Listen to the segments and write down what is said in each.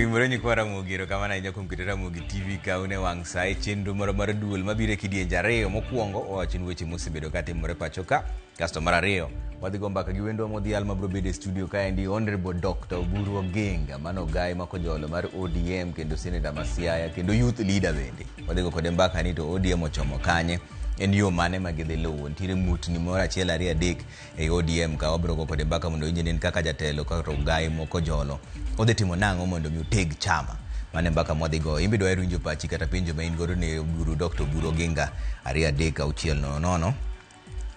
Imureni kwa Ramugiro kama na inyakum kitera mugi TV kaune wang sai chendu mar duol mabire kidienja reo mokuongo wachin weche mosebedo kate more pachoka kasto mar ariyo wadhi gomba ka giwendo modhial mabro bede studio ka endi Honorable Dr. Oburu Oginga mano gai makojolo mar ODM kendo Senator Masiaya kendo youth leader bende wadhi go kode mbaka ni to ODM ochomo kanye en yo mane magidhi luwo ntire mutni moro achiel ariyo adek e ODM ka wabro go kode mbaka mondo injinen kaka jatelo ka to gai mokojolo odhi timo nango mondo mi uteg chama mane mbaka modhi go imbido erunjo pachi kata penjo main goro ne Oburu Dr. Oburu Oginga ariyo adek auchiel nono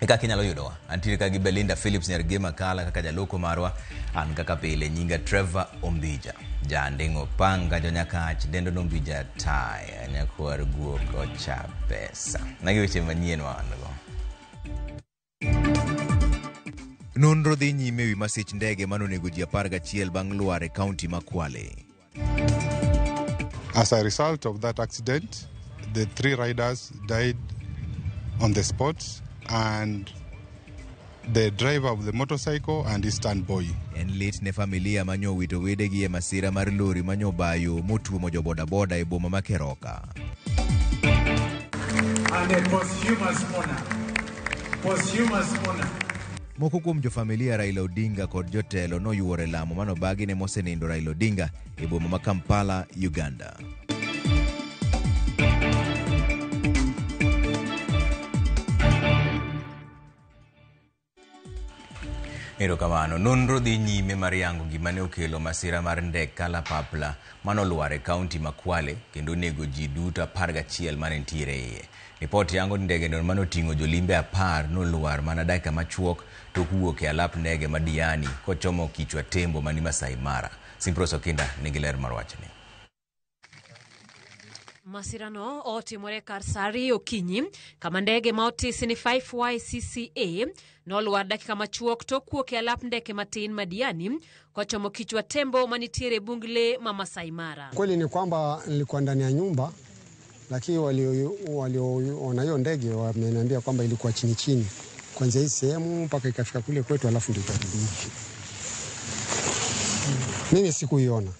eka kinyalo yudowa antire ka gi Belinda Phillips Nyargema Kala kaka jaloko marwa an kaka pile nyinga Trevor Ombija jandingo panga jonyakach dendo Ombija taya nyakwar guoko cha pesa nagi weche manyien wango nonro dhi nyime wi masich ndege manonego ji 11 bang' lwar e kaunti ma Kwale. As a result of that accident, the 3 riders died on the spot and the driver of the motorcycle and his standboy. En lit ne familia manyo wito wedegi e masira mar lori manyo bayo motuomo jo boda boda e boma ma Keroka. And a posthumous honor. Moko kuom jo familia Raila Odinga kod jotelo no yuore lamo mano bagi ne mosenindo Raila Odinga e boma ma Kampala, Uganda. Ero kamano, nonro dhi nyime mar yango gimane okelo masira mar ndek kalapapla mano luare kaunti ma Kwale kendo nego ji duto 11 mane ntiere iye. Ripoti yango ndege no mano tingo jolimbe 10 no luar mana dakika machuok to kuwuok e alap ndege ma Diani kochomo Kichwa Tembo mani Masai Mara. Simpros Okinda nigi ler mar wachni. Masirano otimore kar sari okinyi kama ndege ma otisi ni 5YCCA noluar dakika machuok to kuwuok e alap ndege matin ma Diani kochomo Kichwa Tembo manitiere bungle ma Masai Mara. Kweli ni kwamba nilikuwa ndani ya nyumba, lakini walioona hiyo ndege wameniambia kwamba ilikuwa chini kwanza hii sehemu mpaka ikafika kule kwetu alafu ndio ikarudi. Mimi sikuiona.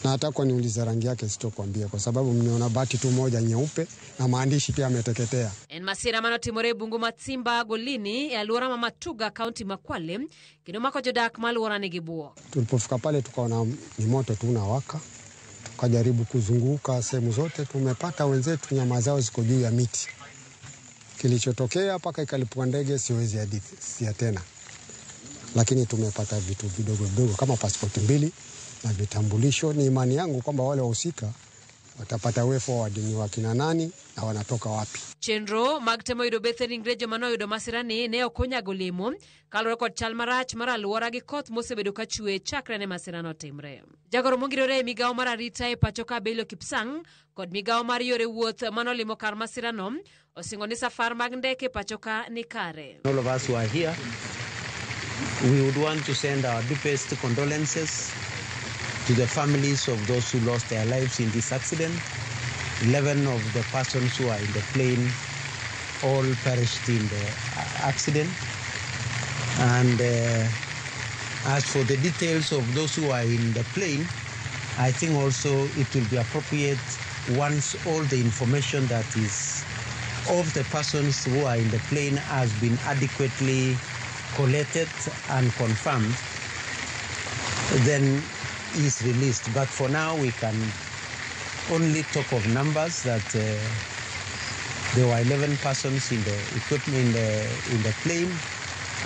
Na hata kwa niuliza rangi yake sitokuambia kwa sababu mmeona bati tu moja nyeupe na maandishi pia yameteketea. En masira mano timore bungu Matsimba Golini ya Luora Mamatuga County Makwale kino mako jodak maluora ni Gibuo. Tulipofika pale tukaona ni moto tu unawaka. Tukajaribu kuzunguka sehemu zote, tumepata wenzetu nyama zao ziko juu ya miti. Kilichotokea paka ikalipua ndege siwezi hadithi tena. Lakini tumepata vitu vidogo kama pasipoti 2 na vitambulisho. Ni imani yangu kwamba wale wahusika watapata way forward ni wakina nani na wanatoka wapi. Chenro magtemo yudo Bethany Ngrejo mano yudo masirani ne okonya golemo kalore kod chal marach mar aluora gi koth mosebedo ka chue chakre ne masirano timre. Jagoro mongirore migao mar arita e pachoka Bello Kipsang kod migao mar yore wuoth mano limo kar masirano osingo ni safar mag ndeke pachoka ni kare. All of us who are here, we would want to send our deepest condolences to the families of those who lost their lives in this accident. 11 of the persons who are in the plane all perished in the accident. And as for the details of those who are in the plane, I think also it will be appropriate once all the information that is of the persons who are in the plane has been adequately collected and confirmed, then is released. But for now we can only talk of numbers that there were 11 persons in the equipment in the plane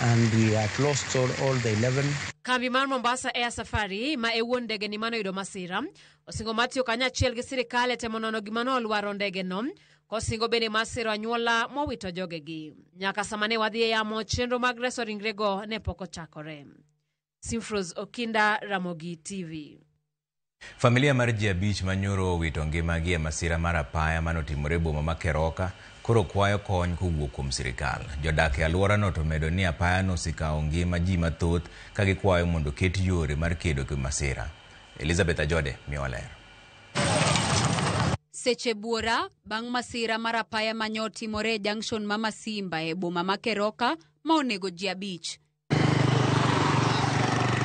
and we have lost all the 11. Kambi mar Mombasa Air Safari ma ewuon ndege ni mano yudo masira osingo matio kanya chiel gi sirikal temo nono gimano olwaro ndege no kosingo bene masira anyuola mowito jogegi nyaka samane wadhi yamo chenro mag reso ringrego ne poko chakore. Simfros Okinda, Ramogi TV. Familia mar ji 5 manyoro wito ngimagi e masira mar apaya manotimore boma ma Keroka koro kwayo kony kowuok kuom sirikal. Jodak e aluora no to medo ni apaya no sikawo ngima ji mathoth ka gikwayo mondo ket yore mar kedo gi masira. Elizabeth Ajode miwaler. Seche buora bang' masira mar apaya manyotimore junction Mama Simba e boma ma Keroka ma onego ji 5.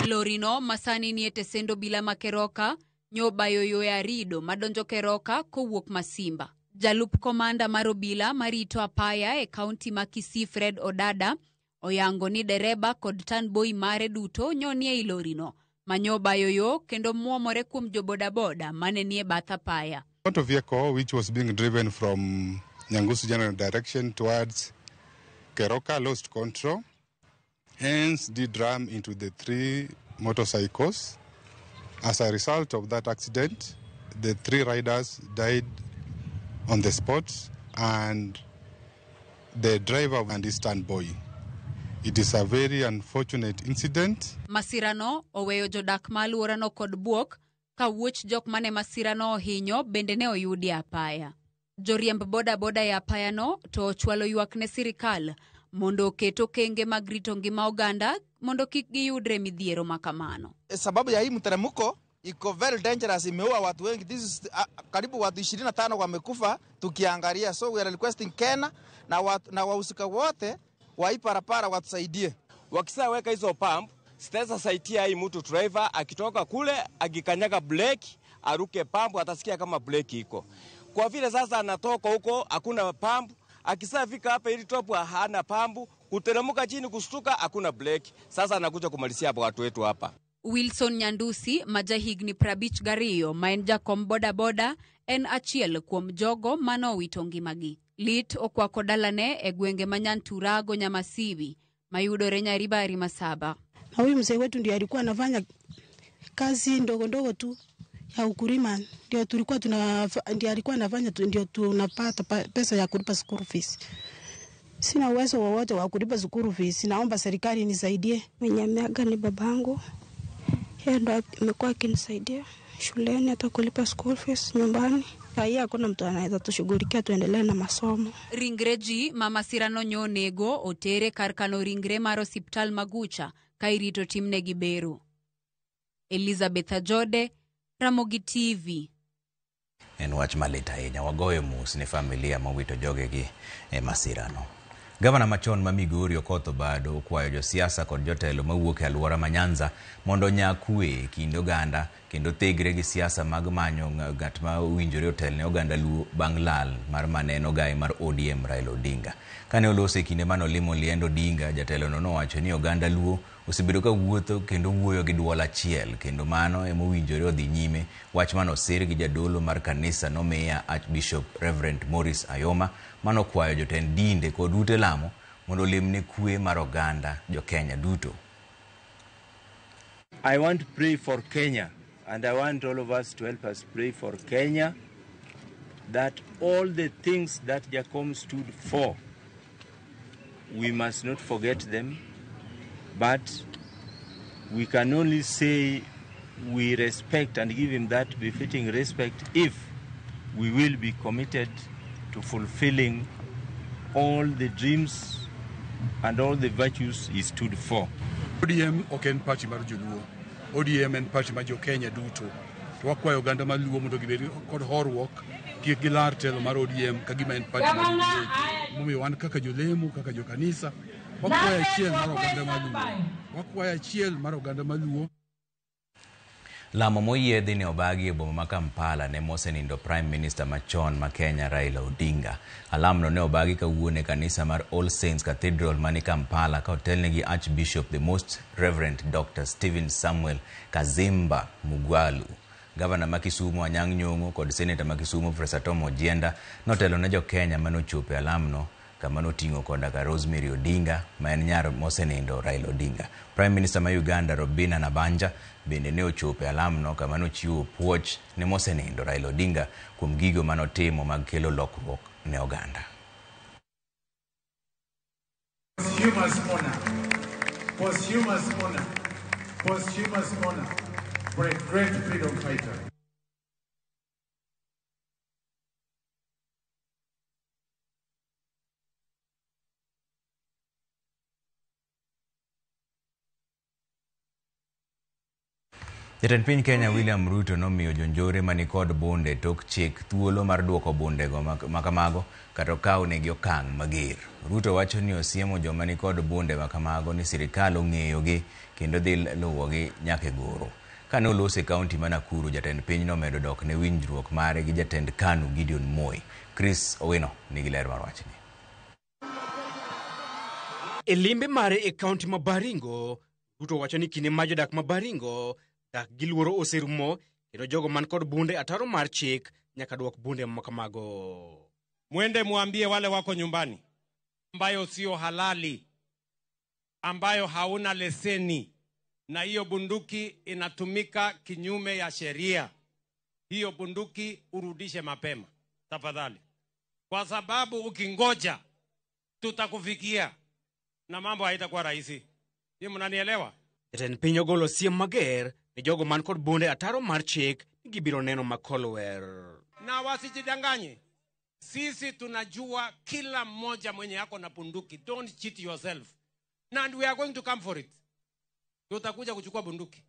Lorino masani niete sendo bila makeroka nyoba yoyo ya rido madonjo keroka kowuok Masimba. Jalup komanda marobila marito apaya e kaunti ma Kisii Fred Odada oyango ni dereba kod tanboy mare duto nyonie Lorino manyoba yoyo kendo muomore kuom jobodaboda mane nie bath apaya. Motor vehicle which was being driven from Nyangusu general direction towards Keroka lost control, hence did ram into the 3 motorcycles. As a result of that accident, the 3 riders died on the spot and the driver and his standboy. It is a very unfortunate incident. Masirano oweyo jodak maluorano kod buok ka wuoch jok mane masirano ohinyo bende ne oyudi apaya. Joriemb boda ya apaya no to chwalo ywak ne sirikal mondo keto kenge mag rito ngima oganda mondo kik giyudre midhiero makamano. Sababu ya hii mteremko iko very dangerous, imeua watu wengi. This is karibu watu 25 wamekufa tukiangalia. So we are requesting Kenya na wahusika wote wa hii parapara watusaidie. Wakisaweka hizo pump sitaweza saidia hii mtu driver akitoka kule akikanyaga brake aruke pump atasikia kama brake iko. Kwa vile sasa anatoka huko hakuna pump, akisafika hapa ili top hana pump, kuteremka chini kustuka hakuna brake. Sasa anakuja kumalizia hapo watu wetu hapa. Wilson Nyandusi majahigni Prabich Gariyo maenja kom boda en achiel kuom jogo mano wito ngimagi. Lit okwako dalane e gwenge Manyanturago Nyamasibi mayudore Nyaribari Masaba. Na huyu mzee wetu ndiye alikuwa anafanya kazi ndogo tu ya ukulima, ndio tulikuwa ndio alikuwa anafanya, ndio tunapata pesa ya kulipa school fees. Sina uwezo wowote wa kulipa school fees, naomba serikali nisaidie. Mwenye ameaga ni babangu, yeye ndo amekuwa akinisaidia shuleni hata kulipa school fees nyumbani. Haya hakuna mtu anaweza tushughulikia tuendelee na masomo. Ringreji mama Sirano nyonego otere karkano ringre mar hospital Magucha kairito timne Giberu. Elizabeth Ajode, Ramogi TV. En wach malit ahinya, wagoyo mus ne familia mawito jogegi masirano. Gavana machon ma Migori Okoth Obado okwayo josiasa kod jotelo mawuok e alwora ma Nyanza mondo nyakwe kind oganda kendo thegre gi siasa mag manyo ng'at ma owinjore otelne oganda Luo bang' lal mar maneno gai mar ODM Raila Odinga. Kane olose kinde mano limo liendo Odinga, jatelo no nowacho ni oganda Luo osebedo ka wuotho kendo wuoyo gi dwol achiel kendo mano ema owinjore odhi nyime. Wach mano sir gi jadolo mar kanisa nomiya Archbishop Reverend Morris Ayoma mano kwayo jotend dinde kod ute lamo mondo limne kwe mar oganda jo Kenya duto. I want to pray for Kenya, and I want all of us to help us pray for Kenya, that all the things that Jacom stood for, we must not forget them, but we can only say we respect and give him that befitting respect if we will be committed to fulfilling all the dreams and all the virtues he stood for. ODM ok en party mar joluo. ODM en party mar jo Kenya duto. To wakwayo oganda mar Luo mondo gibed kod horuok tiek gi lar telo mar ODM ka gima en party mar joluo. Momiyo wan kaka jolemo, kaka jo kanisa, wakwayo achiel mar oganda mar Luo. Wakwayo achiel mar oganda mar Luo. Lamo moyiedhi ne obagi e boma ma Kampala ne mosenindo Prime Minister machon ma Kenya Raila Odinga. Alamno ne obagi kawuono e kanisa mar All Saints Cathedral mani Kampala ka otelne gi Archbishop the Most Reverend Dr. Stephen Samuel Kazimba Mugwalu. Gavana ma Kisumu Anyang' Nyong'o kod Senator ma Kisumu Professor Tom Ojienda notelo ne jo Kenya manochopo alamno kama noting'o koda ka Rosemary Odinga ma en nyar mosenindo Raila Odinga. Prime Minister ma Uganda Robina Nabanja bende ne ochopo alamno kama nochiwo puoch ne mosenindo Raila Odinga kuom gigo manotimo mag kelo lokruok ne oganda. Posthumous honor for a great freedom fighter. Jatend piny Kenya William Ruto nomiyo jonjore manikod bunde tok chik thuolo mar duoko bundego makamago kata kawo negi okang' mager. Ruto wacho ni osiemo joma nikod bunde makamago ni sirikal ong'eyogi kendo dhi luwogi nyaka goro. Kane olose kaunti ma Nakuru, jatend piny nomedo dok ne winjruok mare gi jatend KANU Gideon Moi. Chris Owino nigi ler mar wachni. E limbe mare e kaunti ma Baringo, Ruto wacho ni kinde ma jodak ma Baringo dak gi luoro oserumo kendo jogo man kod bunde ataro mar chik nyaka duok bunde makamago. Mwende muambie wale wako nyumbani ambayo sio halali, ambayo hauna leseni na hiyo bunduki inatumika kinyume ya sheria, hiyo bunduki urudishe mapema tafadhali, kwa sababu ukingoja tutakufikia na mambo haitakuwa rahisi. Ni mnanielewa? Jatend piny ogolo siem mager ni jogo man kod bunde ataro mar chik gibiro neno makolwer. Na wasijidanganye, sisi tunajua kila mmoja mwenye yako na bunduki. Don't cheat yourself. And we are going to come for it. Tutakuja kuchukua bunduki.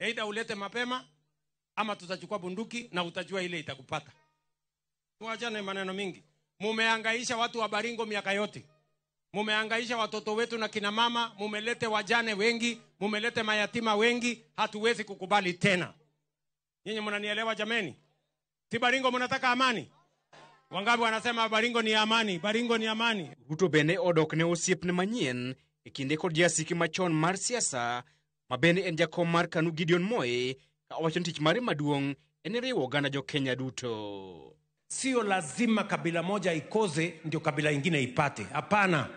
Either ulete mapema ama tutachukua bunduki na utajua ile itakupata. Tuachane maneno mingi. Mumehangaisha watu wa Baringo miaka yote. Mumehangaisha watoto wetu na kina mama, mumelete wajane wengi, mumelete mayatima wengi, hatuwezi kukubali tena. Nyinyi mnanielewa jameni? Si Baringo mnataka amani? Wangapi wanasema Baringo ni amani? Baringo ni amani. Ruto bende odok ne osiepne manyien e kinde kod jasiki machon mar siasa ma bende en jakom mar KANU Gideon Moi ka owacho ni tich mare maduong' en riwo oganda jo Kenya duto. Sio lazima kabila moja ikoze ndio kabila ingine ipate. Hapana.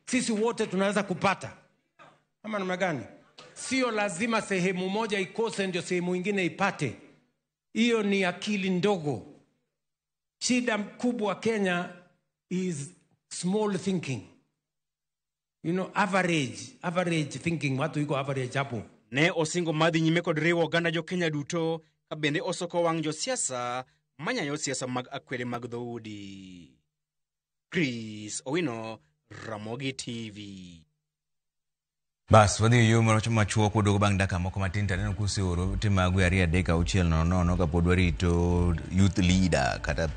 Sisi wote tunaweza kupata. Ama namna gani? Sio lazima sehemu moja ikose ndio sehemu ingine ipate. Hiyo ni akili ndogo. Shida kubwa Kenya is small thinking. You know, average thinking. Watu iko average hapo. Ne osingo madhi nyime kod riwo oganda jo Kenya duto ka bende osoko wang' jo siasa manyayo siasa mag akwede mag dhoudi. Chris Owino, Ramogi TV. Bas, wadhi yo machuo kudogo bang' daka moko matin taneno kuseoro timagu aria deka uchiel nono ka pod warito youth leader kata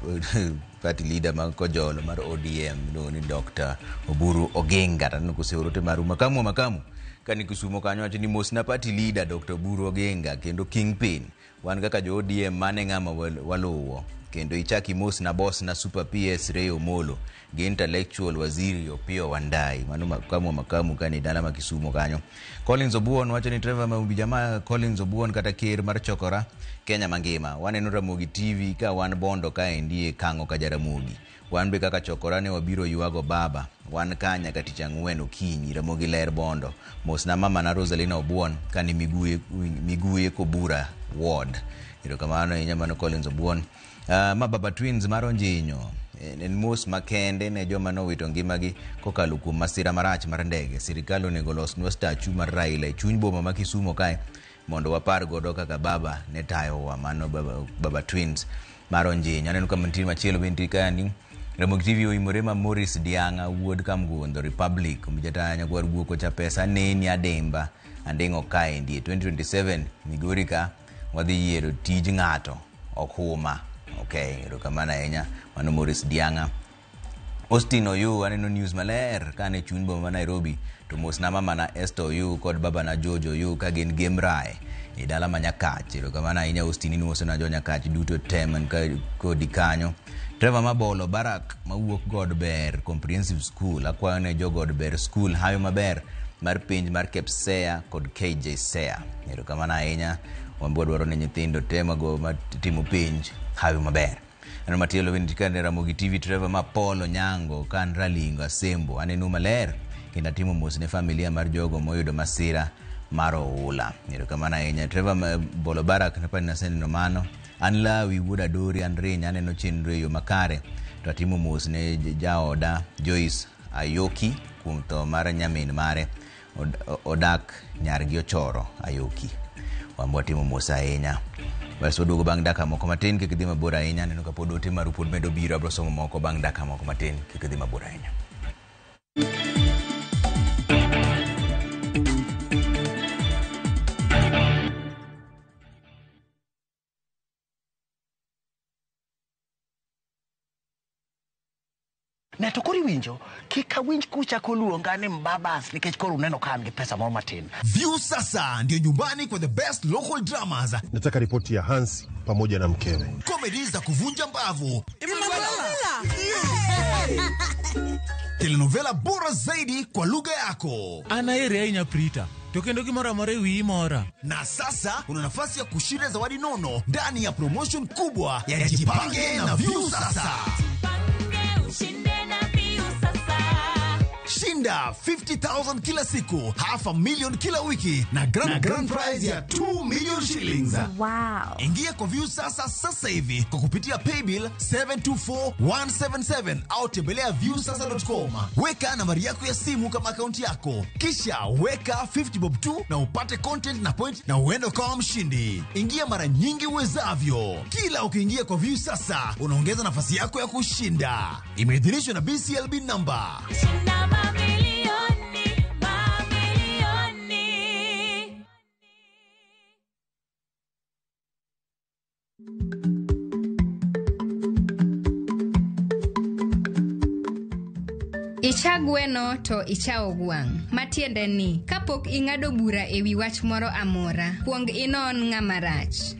party leader mag kojolo mar ODM no ni Dr. Oburu Oginga taneno kuseoro timaru makamu kani Kisumo kanyo wacho ni mosna party leader Dr. Oburu Oginga kendo kingpin wan kaka jo ODM mane ng'ama waluwo kendo ichaki mos na boss na super PS Ray Omolo gi intellectual waziri Opiyo Wandayi mano makamu kani dala ma Kisumo kanyo. Collins Obuon wacho ni Trevor Maumbi jamaa Collins Obuon kata ker mar chokora Kenya mangima waneno Ramogi TV ka wan bondo ka endie kango ka Jaramogi wan be kaka chokora ne wabiro yuago baba wan kanya katicha ng'wen okinyi Ramogi ler bondo mos na mama na Rosalina Obuon kani miguye Kobura ward irokamano inyamano Collins Obuon. Mababa twins maronjinyo en mos makende ne joma nowito ngimagi kokalo kuom masira marach mar ndege. Sirikal onego losnwa statue mar Raila e chuny boma ma Kisumo kae mondo wapar godo kaka baba ne tayowa. Mano baba twins maronjinyo. Aneno kama nitie machielo bende kani Ramogi TV oimore ma Morris Dianga wuod Kamguondo Republic mjatanya gwar guoko cha pesa neni ademba andeng'o kae ndie 2027 Migori ka wadhi yiero tij ng'ato okuma. Okay, rokamana enya mano Morris Dianga. Austin Oyu aneno news maler kane chuny boma ma Nairobi to mos na mama na Esther Oyu kod baba na Jojo Oyu ka gin Gemrae e dala ma Nyakach. Rokamana enya Austin ni mos na jo Nyakach duto temen ka kodi kanyo. Trevor Mabolo Barak mawuok Godber Comprehensive School akwayo ne jo Godber School hayo maber mar pinj mar KPSEA kod KJSEA. Rokamana enya wambo dwaro ne nyithindo tema go matimo pinj hayo maber. Ano matielo windikane Ramogi TV Trevor Mapolo Nyango kan ralingo asembo aneno maler kenda timo mos ne familia mar jogo moyudo masira mar oula. Erokamano enya Trevor Mabolo Barak napani naseneno mano an lawi wuoda Dori Andrenya aneno chenro yo makare to atimo mos ne jaoda Joyce Ayoki kuom tho mar nyamin mare odak nyargi ochoro Ayoki. Wambo timo mos ahinya. Bas waduogo bang' daka moko matin kik dhi mabor ahinya. Neno ka pod ote mar pod medo biro abro somo moko bang' daka moko matin kik dhi mabor ahinya. Ne to kori winjo kika winj kucha koluonga ni mbabas nikech koro uneno kan gi pesa moro matin. View sasa ndio nyumbani kwa the best local dramas. Nataka ripoti ya Hansi pamoja na mkewe. Comedy za kuvunja mbavu. Telenovela bora zaidi kwa lugha yako. Anaere ainya prita. Tokendo kimora more wi mora. Na sasa una nafasi ya kushinda zawadi nono ndani ya promotion kubwa ya Jipange na View sasa. Shinda 50,000 kila siku, $500,000 kila wiki na grand prize ya 2 million shillings. Wow. Ingia kwa View sasa hivi kwa kupitia paybill 724177 au tembelea viewsasa.com. Weka nambari yako ya simu kama akaunti yako, kisha weka 50 bob tu na upate content na point na uende kama mshindi. Ingia mara nyingi uwezavyo. Kila ukiingia kwa View sasa unaongeza nafasi yako ya kushinda. Imeidhinishwa na BCLB number. Ichagweno to ichao gwang. Matiende ni, kapok ingado bura ewi wach moro amora, kuong inon ng'ama rach.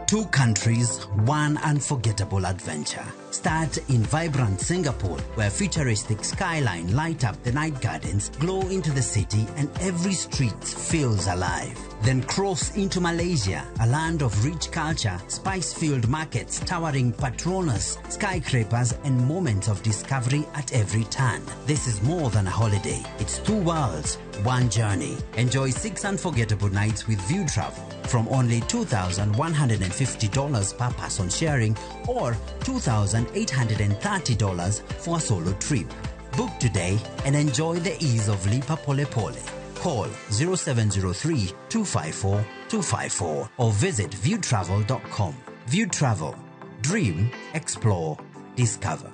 Two countries, one unforgettable adventure. Start in vibrant Singapore, where futuristic skyline light up the night gardens, glow into the city, and every street feels alive. Then cross into Malaysia, a land of rich culture, spice-filled markets, towering Petronas, skyscrapers, and moments of discovery at every turn. This is more than a holiday. It's two worlds, one journey. Enjoy 6 unforgettable nights with View Travel from only $2,150 per person sharing or $2,830 for a solo trip. Book today and enjoy the ease of Lipa Pole Pole. Call 0703-254-254 or visit viewtravel.com. View Travel. Dream, explore, discover.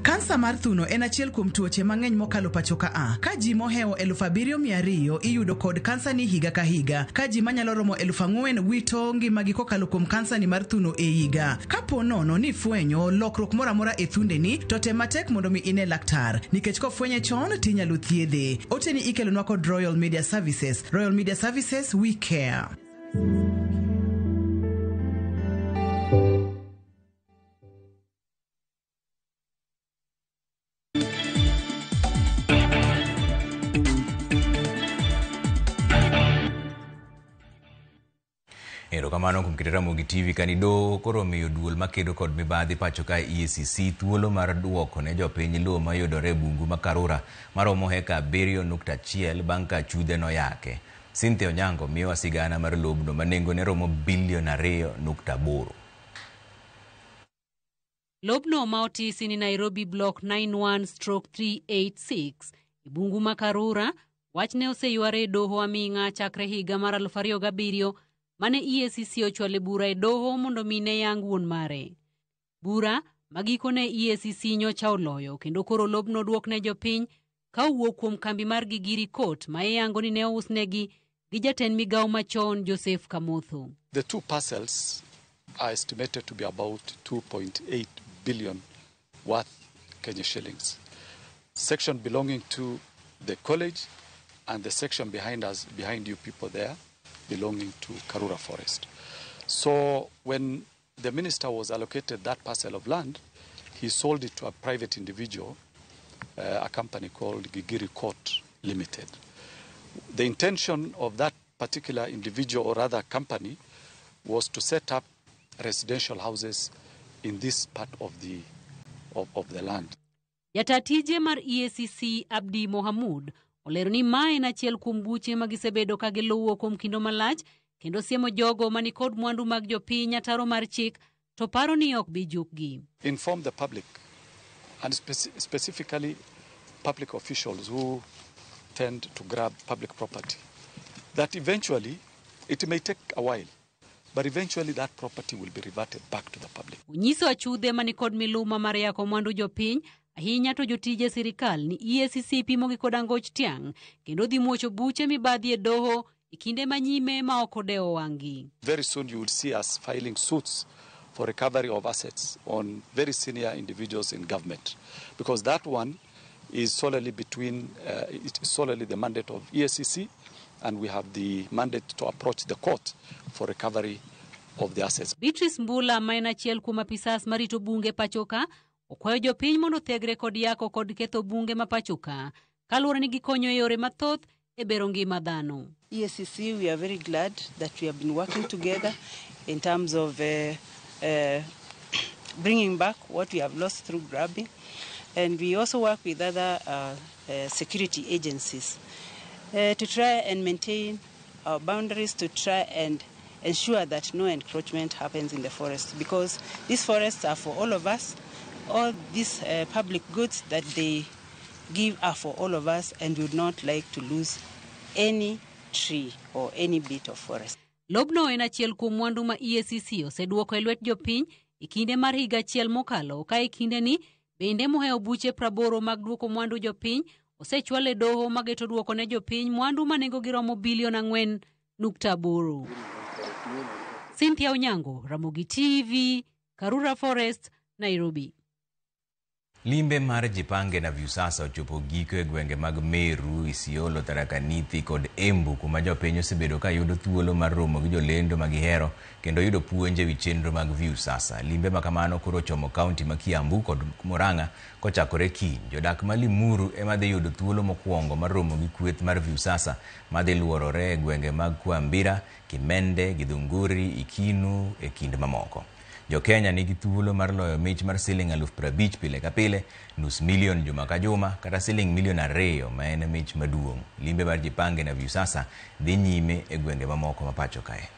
Kansa mar thuno en achiel kuom tuoche mang'eny mokalo pachoka ka ji mohewo 7,200 iyudo kod kansa ni higa ka higa, ka ji manyalo romo 4,000 wito ngimagi kokalo kuom kansa ni mar thuno e higa. Kapo nono ni fwenyo lokruok moro amora e thundeni, to tem matek mondo mi ine laktar, nikech kofwenye chon tinyalo thiedhe. Oteni ikelonwa kod Royal Media Services. Royal Media Services, we care. Erokamano kuom keto Ramogi TV kanido koro miyo duol makedo kod mibadhi pacho ka EACC thuolo mar duoko ne jopiny lowo mayudore bungu ma Karura maromo heka 7.1 bang' ka chudhe noyake. Cynthia Onyango miyo sigana mar lobno manengo ne romo bilion 2.8. Lobno ma otisi ni Nairobi Block 91/386 bungu ma Karura wachne oseyuare doho aming'a chakre higa mar 2007 mane EACC ochwale bura e doho mondo mine yang wuon mare. Bura magikone EACC nyocha oloyo kendo koro lobno duokne jopiny ka owuok kuom kambi mar Gigiri Court ma iyango ni ne ousnegi gi jatend migawo machon Joseph Kamotho. The two parcels are estimated to be about 2.8 billion worth Kenya shillings. Section belonging to the college and the section behind us, behind you people there, belonging to Karura Forest. So when the minister was allocated that parcel of land, he sold it to a private individual, a company called Gigiri Court Limited. The intention of that particular individual or rather company was to set up residential houses in this part of the land. Yatatije mar EACC Abdi Mohamud olero ni mae na achiel kuom buche magisebedo ka giluwo kuom kinde malach kendo siemo jogo mani kod mwandu mag jopiny ataro mar chik to paro ni ok bi jukgi. Inform the public and specifically public officials who tend to grab public property that eventually it may take a while, but eventually that property will be reverted back to the public. Unyiso achudhe mani kod miluma mar yako mwandu jopiny Ahinya to jotije sirikal ni EACC pimo gi koda ngoch tiang' kendo dhi muocho buche mibadhi e doho ikinde manyime ma ok odewo wang'i. Very soon you will see us filing suits for recovery of assets on very senior individuals in government, because that one is solely solely the mandate of EACC, and we have the mandate to approach the court for recovery of the assets. Beatrice Mbula, ma en achiel kuom apisas marito bunge pachoka, okwayo jopiny mondo thegre kod yako kod ketho bunge ma pachoka kaluwore ni gikonyo e yore mathoth e bero ngima dhano. EACC, we are very glad that we have been working together in terms of bringing back what we have lost through grabbing, and we also work with other security agencies to try and maintain our boundaries, to try and ensure that no encroachment happens in the forest, because these forests are for all of us. All these public goods that they give are for all of us, and we would not like to lose any tree or any bit of forest. Lobno en achiel kuom mwandu ma EACC oseduoko e lwet jopiny e kinde mar higa achiel mokalo, ka e kinde ni bende moheo buche 80 mag duoko mwandu jopiny osechwal e doho mageto duoko ne jopiny mwandu manengo giromo bilion 4.8. Cynthia Onyango, Ramogi TV, Karura Forest, Nairobi. Limbe mar Jipange na Viusasa ochopo giko e gwenge mag Meru, Isiolo, Tharaka Nithi kod Embu kuma jopiny osebedo ka yudo thuolo mar romo gi jolendo ma gihero kendo yudo puonje wi chenro mag Viusasa. Limbe ma kamano koro chomo kaunti ma Kiambu kod Murang'a kochakore kiny. Jodak ma Limuru ema dhi yudo thuolo mokwongo mar romo gi kweth mar Viusasa ma dhi luorore e gwenge mag Kwambira, Kimende, Githunguri, Ikinu e kind mamoko. Jo Kenya nigi thuolo mar loyo mich mar siling 50,000 pile ka pile, nus milion juma ka juma, kata siling milion 2 ma en mich maduong'. Limbe mar Jipange na Viusasa dhi nyime e gwenge mamoko ma pacho kae.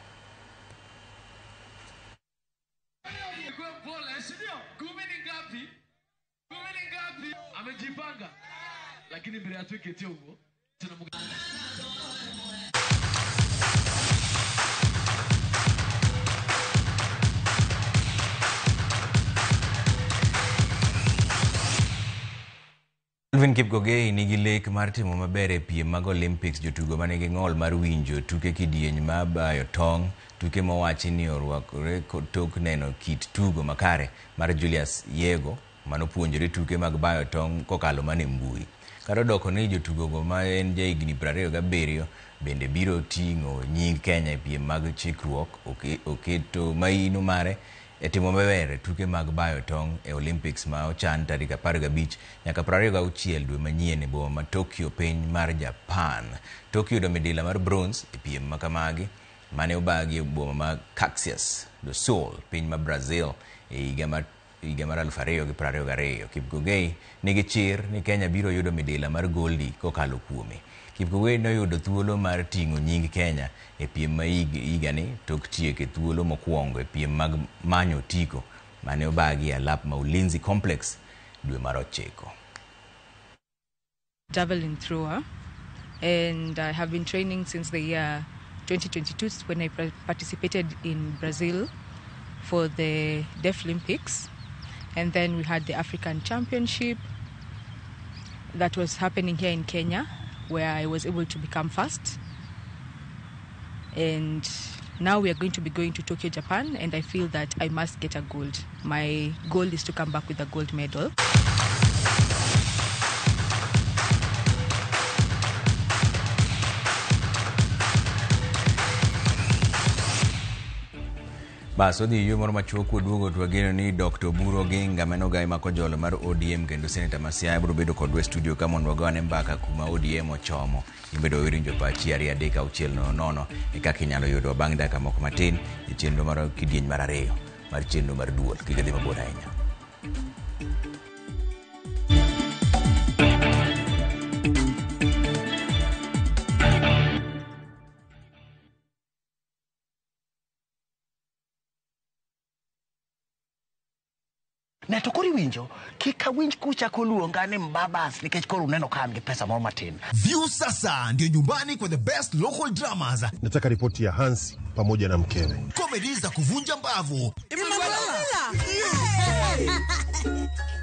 Alvin Kipkogei nigi lek mar timo maber e piem mag Olympics. Jotugo manigi ng'ol mar winjo tuke kidieny ma bayo tong', tuke mowachi ni orwakore tok neno kit tugo makare mar Julius Yego manopuonjore tuke mag bayo tong' kokalo mane mbui. Kado doko ni jotugo ma en jahigni 27 bende biro ting'o nying Kenya e piem mag chikruok oketo maino mare e timo maber tuke mag bayo tong' e Olympics ma ochan tarik 15 nyaka 26 dwe manyien e boma ma Tokyo, piny mar Japan. Tokyo yudo midila mar bronze e piem ma kamagi mane obagi e boma ma Caxias do Sul, piny ma Brazil e higa mar 2022. Kipkogei nigi chir ni Kenya biro yudo midila mar goldi kokalo kuome. Kipkogei noyudo thuolo mar ting'o nying Kenya e piem ma higani tok tieko thuolo mokwongo e piem mag manyo tiko mane obagi e alap ma Ulinzi Complex dwe mar 9. Javelin thrower, and I have been training since the year 2022 when I participated in Brazil for the Deaflympics, and then we had the African Championship that was happening here in Kenya, where I was able to become first. And now we are going to be going to Tokyo, Japan, and I feel that I must get a gold. My goal is to come back with a gold medal. Bas odhi yo moro machuok duogo to ageno ni Dr. Oburu Oginga manogai makojolo mar ODM kendo Senator Masiaya biro bedo kodwa studio ka mondo wagone mbaka kuma ODM ochomo. Ibedo wirinjo pachi 3:600 e kaka inyalo yudo bang' dakika moko matin e chenro mar kidieny mar 2 mar chenro mar duol kigedhi mabor ahinya. Ne to kori winjo kika winj kucha koluonga ni mbabas nikech koro uneno kan gi pesa moro matin. Viusasa ndio nyumbani kwa the best local dramas. Nataka ripoti ya Hansi pamoja na mkewe. Comedy za kuvunja mbavu. Imemaliza.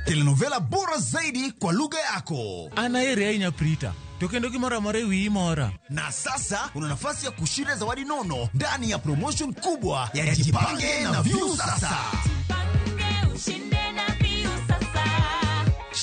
telenovela bora zaidi kwa lugha yako. Anaere ainya Prita. Tokendo gimora mora wi mora. Na sasa una nafasi ya kushinda zawadi nono ndani ya promotion kubwa ya Jipange na View Sasa.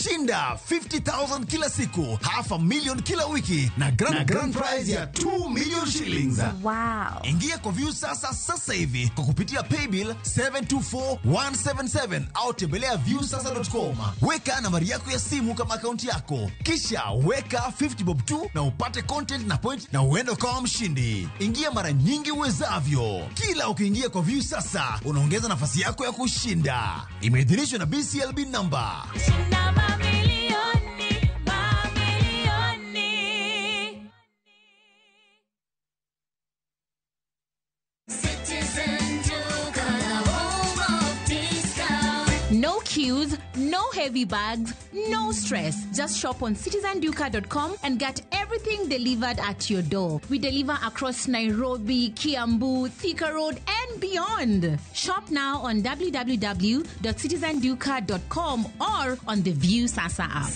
Shinda 50,000 kila siku, $500,000 kila wiki na grand prize ya 2 million shillings. Wow. Ingia kwa View sasa hivi kwa kupitia paybill 724177 au tembelea viewsasa.com. Weka nambari yako ya simu kama akaunti yako, kisha weka 50 bob tu na upate content na point na uende kama mshindi. Ingia mara nyingi uwezavyo. Kila ukiingia kwa View Sasa unaongeza nafasi yako ya kushinda. Imeidhinishwa na BCLB number. No queues, no heavy bags, no stress. Just shop on citizenduka.com and get everything delivered at your door. We deliver across Nairobi, Kiambu, Thika Road, and beyond. Shop now on www.citizenduka.com or on the View Sasa app.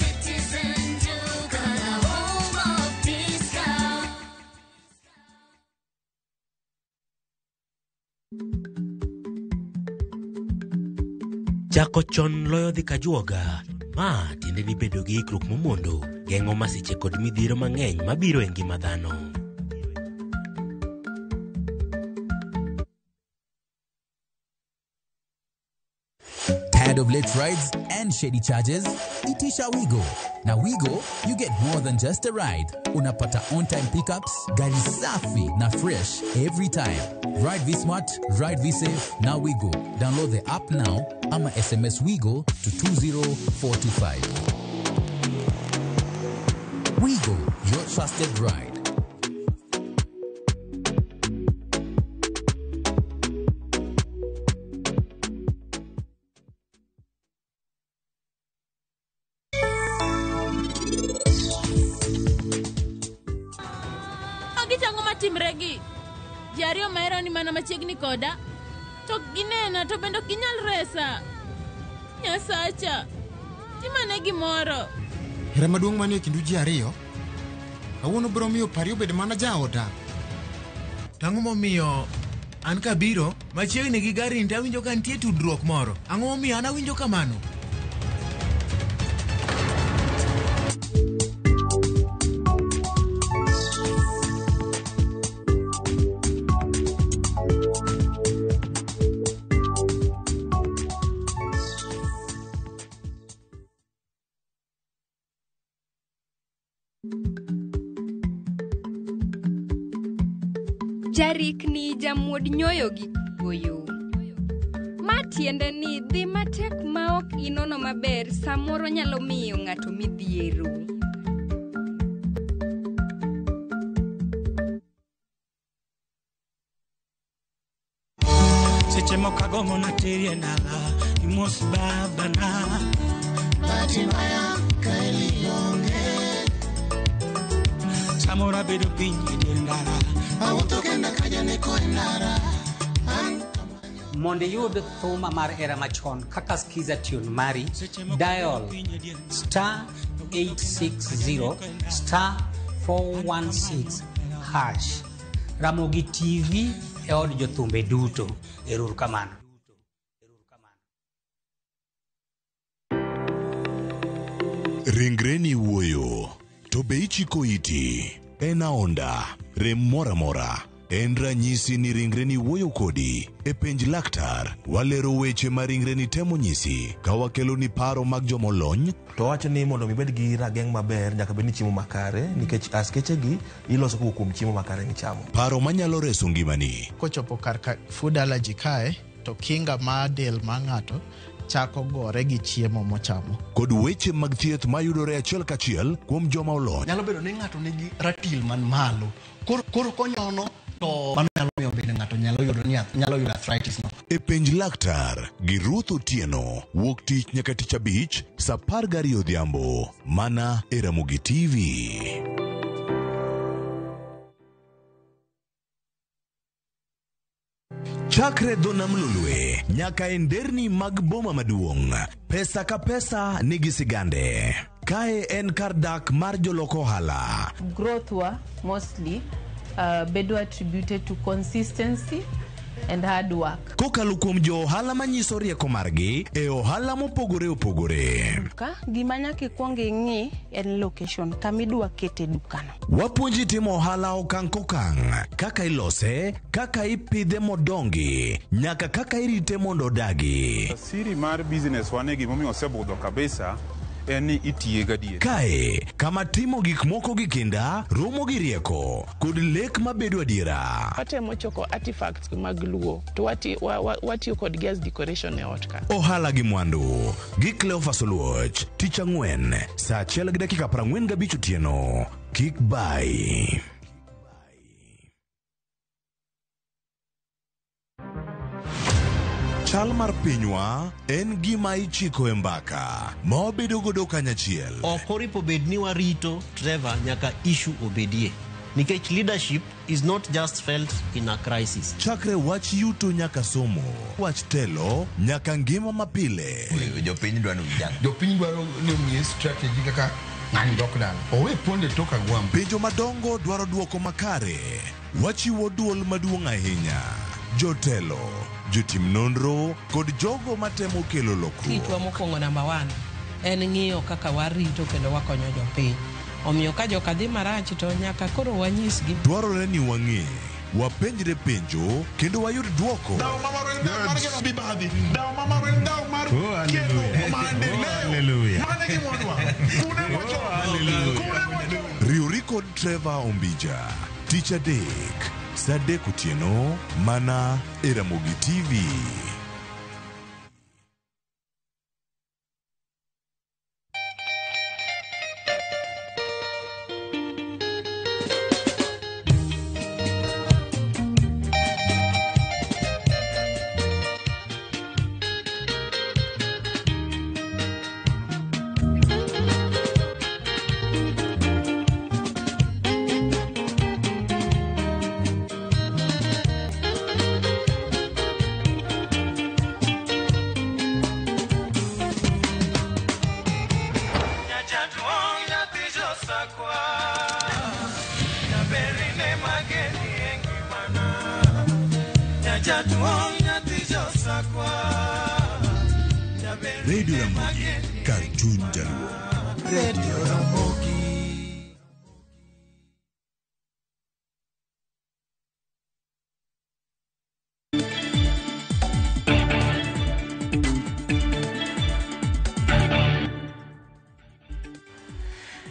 Chako chon loyo dhi kajuoga. Ma tiende ni bedo gi ikruok momondo, geng'o masiche kod midhiero mang'eny mabiro e ngima dhano. Tired of late rides and shady charges? Itisha Wigo. Now Wigo, you get more than just a ride. Unapata on-time pickups, gari safi na fresh every time. Ride V-Smart, ride V-Safe, now Wigo. Download the app now, ama SMS Wigo to 20425. Wigo, your trusted ride. Timregi Jario maero ni mana machiegni koda to ginena to bendo kinyal resa Nyasacha timane gimoro Hera maduong' manie kindu ji ariyo awuono bro miyo pari obed mana jaoda Tango momiyo an kabiro machiegni gi gari nta winjo ka nitie tudruok moro. Ang'o momiyo an awinjo kamano? Jarik ni jamuod nyoyo gi goyo. Ma tiende ni dhi matek ma ok inono maber samoro nyalo miyo ng'ato midhiero. Seche mokago mona terie nala imos babana Batimaya kaili yonge Samora bedo pinyi dendara Awutokenda kajane koendara Mondo yud thuma mar era machon kaka skiza tune mari dial *860 *416 hash Ramogi TV e od jothumbe duto. Eruru kamano. Ringreni wuoyo to be ichiko iti en aonda rem mora mora en ranyisi ni ringreni wuoyo kodi e penj laktar walero weche ma ringreni temo nyisi ka wakelo ni paro mag jomolony to wacho ni mondo mibed gi rageng' maber nyaka bed ni chiemo makare nikech askechegi iloso kuom chiemo makare michamo. Paro manyalo reso ngimani kochopo kar food allergy kae to kinga ma del ma ng'ato chako gore gi chiemo mochamo. Kod weche mag thieth mayudore achiel kachiel kuom joma olony. Nyalo bedo ni ng'ato nigi ratil man malo. Koro konyono to mano nyalo miyo bende ng'ato nyalo yudo arthritis no. E penj laktar gi Ruth Otieno wuok tich nyaka tich abich saa 12 odhiambo mana e Ramogi TV. Chakre dho nam lulwe nyaka e nderni mag boma maduong', pesa ka pesa nigi sigande. Kae en kar dak mar joloko ohala. Growth wa mostly bedo attributed to consistency and hard work. Kokalo kuom jo ohala manyiso rieko margi e ohala mopogore opogore. Gima nyaka ikwong ing'i en location kamidwa kete dukano. Wapuonji timo ohala okang' kokang', kaka ilose, kaka ipidhe modongi, nyaka kaka irite mondo odagi. Siri mar business wane gimomiyo osebudho kabisa en ni itiye gadier. Kae kama timo gik moko gi kinda romo gi rieko kod lek mabedo adiera. Watemo choko artifacts mag luo to watiyo kod gas decoration e ot ka. Ohala gi mwandu gi Cleophas Oluoch, tich ang'wen saa 1:45 otieno. Kik bai. Chal mar pinywa en gima ichiko e mbaka ma wabedo godo kanyachiel. Ok oripo bed ni warito Trevor nyaka issue obedie. Nikech leadership is not just felt in a crisis. Chakre wach yuto nyaka somo, wach telo nyaka ngima mapile. Jopiny dwaro ni ong'e strategy kaka ng'ani dok dala. Owe ponde toka gwam. Penjo madongo dwaro duoko makare. Wachiwo duol maduong' ahinya. Jotelo, jotim nonro kod jogo matemo kelo lokruok. Kitwa mokwongo namba 1 en ng'iyo kaka warito kendo wakonyo jopiny. Omiyo ka joka dhi marach to nyaka koro wanyisgi. Dwarore ni wang'e, wapenjre penjo kendo wayud duoko. Riuri kod Trevor Ombija, tich adek, saa 3 otieno, mana e Ramogi TV. Radio Ramogi, Cartoon Jaluo. Radio Ramogi.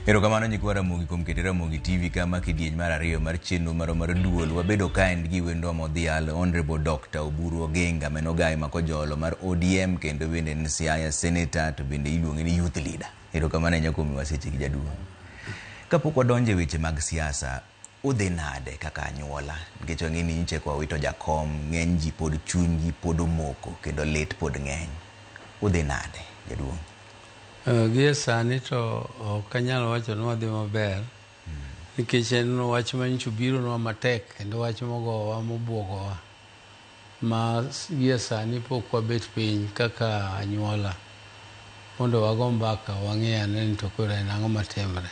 Erokamano nyikwa Ramogi kuom keto Ramogi TV kama kidieny mar ariyo mar chenro mar duol. Wabedo kaend gi wendo modhial Honorable Dr. Oburu Oginga Menogai makojolo mar ODM kendo bende en Siaya Senator to bende iluonge ni Youth Leader. Erokamano nyakuomi waseche gi jaduong'. Kapok wadonje weche mag siasa, udhi nade kaka anyuola? Nikech wang'e ni nyiche kwa wito jakom, ng'eny ji pod chunygi pod omoko kendo lit pod ng'eny. Udhi nade jaduong'? Gie sani to kanyal wacho ni wadhi maber nikech en wach manyicho biro nwa matek kendo wach mogowa mobuogowa ma gie sani pok wabet piny kaka anyuola mondo wago mbaka wang'e ane ni to koro en ang'o matimre.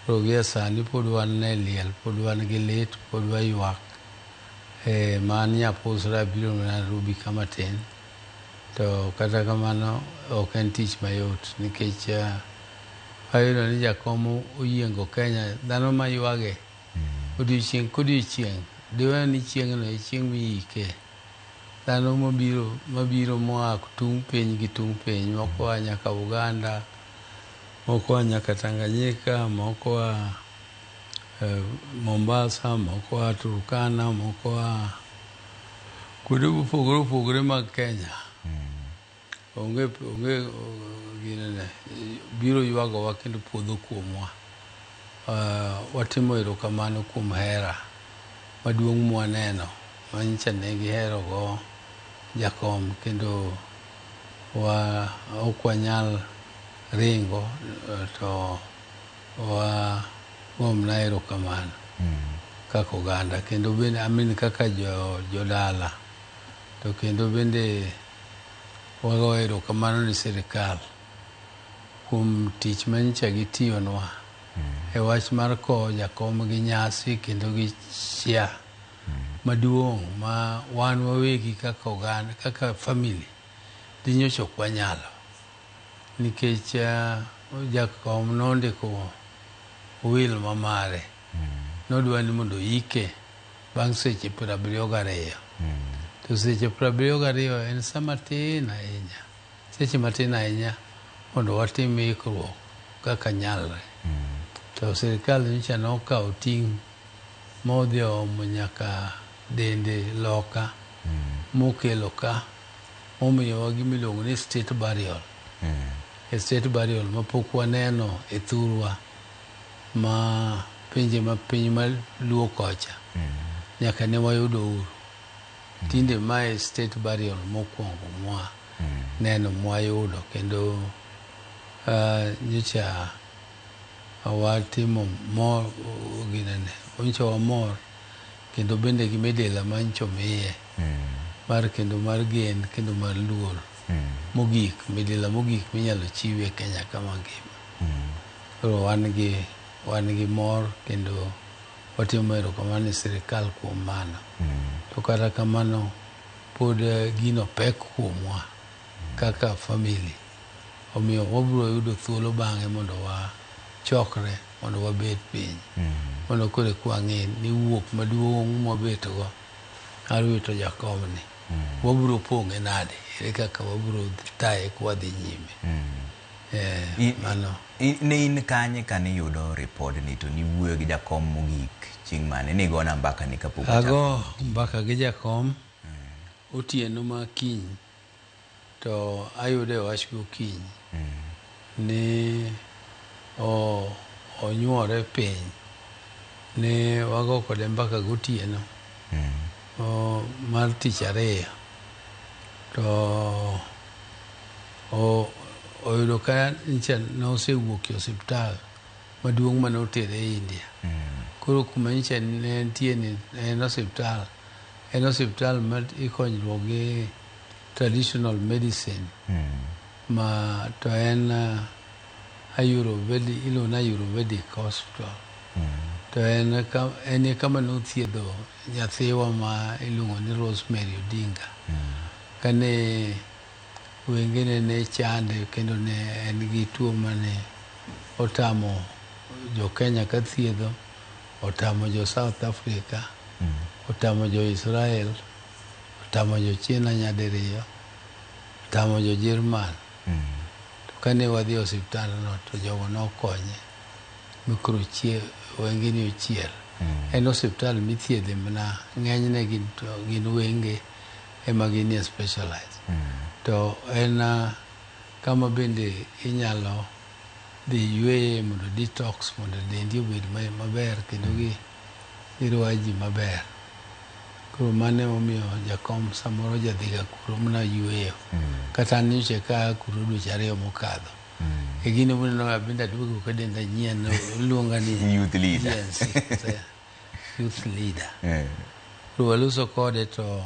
Koro gie sani pod wan ne liel, pod wan gi lit, pod waywak. Man nyapusra biro Nairobi kama tin. To kata kamano ok en tich mayot nikech ayudo ni jakom oyiengo Kenya, dhano maywage odiochieng' kodiochieng', diwe ni chieng'no e chieng' miyike. Dhano mabiro moa tung' piny gi tung' piny, moko oa nyaka Uganda, moko oa nyaka Tanganyika, moko oa Mombasa, moko oa Turkana, moko oa kuonde mopogore opogore mag Kenya. Onge ginene biro ywagowa kendo puodho kuomwa. Watimo erokamano kuom hera maduong' mwaneno manyicha ne gihero go jakom kendo ok wanyal ringo to wagomna erokamano kaka oganda kendo bende kaka jodala to kendo bende wago erokamano ni sirikal kuom tich manyicha gitiyonwa e wach mar kowo jakom gi nyasi kendo gi chia maduong' ma wan wawegi kaka oganda kaka family dhi nyocha ok wanyalo nikech jakom nondiko will mamare nodwa ni mondo ike bang' seche 72 to seche 72 en sa matin ahinya seche matin ahinya mondo watim ikruok kaka nyalre to sirikal nyicha nokawo ting' modhi omo nyaka dende loka mokelo ka momiyowa gimiluongo ni state burial state burial mapok waneno e thurwa ma pinje ma piny maluo kocha nyaka ne wayudo uru tinde mae state burial mokwongo mwa neno mwayudo kendo nyicha watimo mor ginene onyicha wamor kendo bende gi medela mancho miye mar kendo mar gen kendo mar luor mogik medela mogik minyalo chiwe e Kenya kama ngima koro wan gi mor kendo watimo erokamano ne sirikal kuom mano to kata kamano pod gino pek kuomwa kaka family omiyo wabiro yudo thuolo bang'e mondo wachokre mondo wabed piny mondo kore kwang'e ni wuok maduong' mwabetgo ar wito jakomni wabiro pong'e nade ere kaka wabiro taye kwadhi nyime mano ne in kanye kane yudo ripodni to niwuoyo gi jakom mogik chieng' mane nigona mbaka ni kapok ago mbaka gi jakom otieno ma kiny to ayude wach gokinyi ni onyuore piny ne wago kode mbaka gotieno mar tich ariyo to oyudo ka nyicha nosewuok e osiptal maduong' mane otere e India koro kuma nyicha ne nitie ni en osiptal ma ikonyruok gi traditional medicine ma to en iluongo na Ayurvedic hospital to en kama nothiedho nyathiwa ma iluongo ni Rosemary Odinga kane wengene ne chande kendo ne en gi tuo mane otamo jo Kenya ka thiedho otamo jo South Africa otamo jo Israel otamo jo China nyadiriyo otamo jo Jerman to kane wadhi e osiptal no to jogo nokonye mikro wengene ochiel en osiptal mithiedhe mana ng'enyne gin wenge ema ginie specialized to en kama bende inyalo dhi yueye mondo detox mondo dendi obed maber kendo girwa ji maber koro mane omiyo jakom samoro jadhiga kuro mana yueyo kata nyocha ka kuro dweche 2 mokadho e gino muneno bende aduogo ka denda nyien luonga ni youth leader youth leader koro waloso kode to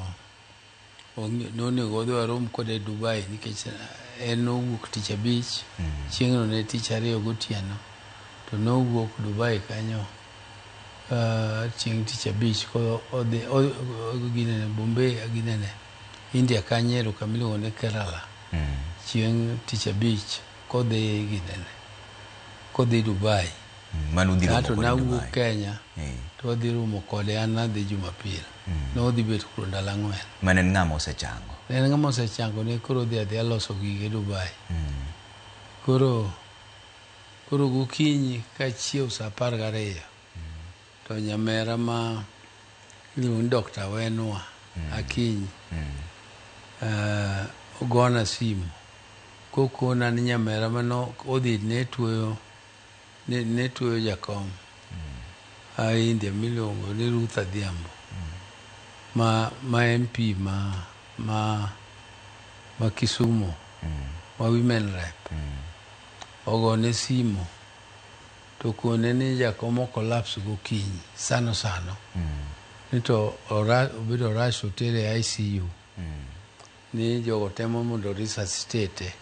nonego wadhi warom kode Dubai nikech en nowuok tich abich chieng'no ne tich 2 gotieno to nowuok Dubai kanyo chieng' tich abich ko odhi ginene Bombay ginene India kanyero kamiluongo ni Kerala chieng' tich abich kodhi ginene kodhi Dubai to nawuok Kenya to wadhi romo kode an nadhi Jumapil nodhi bet kuro ndalo 4 mane ng'ama osechango en ng'ama osechango ne koro dhi adhi aloso gige Dubai koro gokinyi ka chiew sa 12 to nyamera ma iluongo ni Dr. Wenwa Akinyi ogona simu kokona ni nyamera mano odhi ne tuoyo jakom a India miluongo ni Ruth Adhiambo ma MP ma Kisumu ma women rep ogone simu to kone ni jakom collapse gokinyi sano ni to obedo rush otere ICU ni jogo temo mondo resuscitate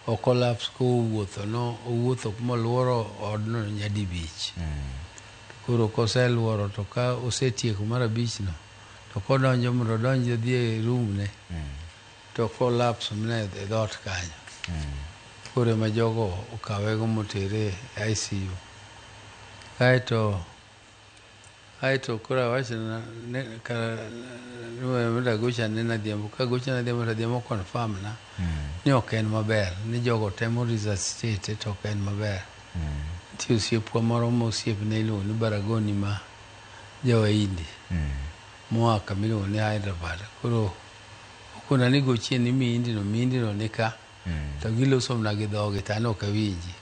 o collapse ko owuotho moluoro odno nyadibich. Koro koseluoro to ka osetieko mar abichno to kodonjo mondo odonj dhi e room ne to collapse mne e dhot kanyo. Koro ma jogo okawego motere ICU. Aito koro awachona muda gocha ne nadhiambo ka gocha nadhiambo to dhiambo confirm na ni ok en maber ni jogo temo resuscitate to ok en maber. Nitie osiepwa moro mosiep ne iluongo ni Baragoni ma jawaindi moa kamiluongo ni Hyderabad. Koro okona ni gochien ni miindino nika to giloso mna gi dhoge to an ok awinji.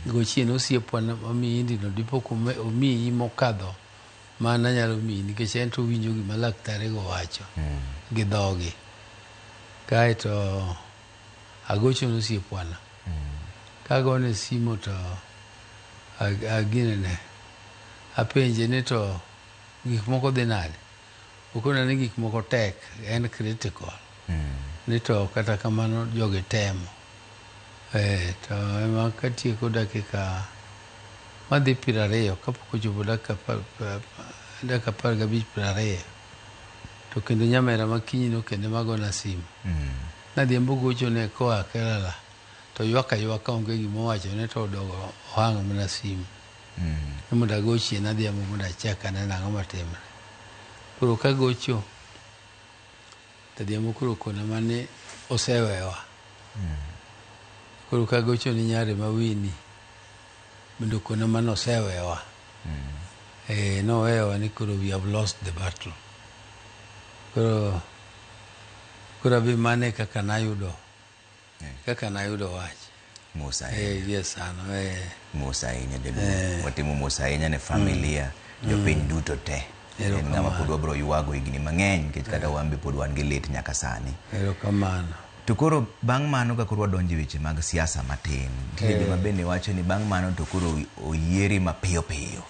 Gochien osiepwa miindino dipo omiyi mokadho mana nyalo miyi nikech en to winjo gima laktare go wacho gi dhoge. Kaeto agocho nosiepwana kagone simo to aginene apenje ni to gik moko dhi nade. Okona ni gik moko tek, en critical. Ni to kata kamano jogi temo. To ema katieko dakika madhi 20 kapok ochopo dakika 15 to kendo nyamera makinyino kendo magona simu. Nadhiambo gochone koa Kerala to ywaka onge gimowacho ne to odogo ohang' mana simu. Mondo agochie nadhiambo mondo achak aneno ang'o matimre. Koro kagocho to dhiambo koro kona mane osewewa. Koro kagocho ni nyare mawini mondo kona mane osewewa. Nowewa ni koro we have lost the battle. Koro abi mane kaka nayudo wach. Musa ahinya. Yes, ano. Musa ahinya jaduong'. Watimo Musa ahinya ne familia jopiny duto te. En ng'ama pod wabro yuago higni mang'eny nikech kata wan be pod wan gi lit nyaka sani. Erokamano. To koro bang' mano ka koro wadonjo e weche mag siasa matin. Nitie joma bende wacho ni bang' mano to koro oyieri mapiyo piyo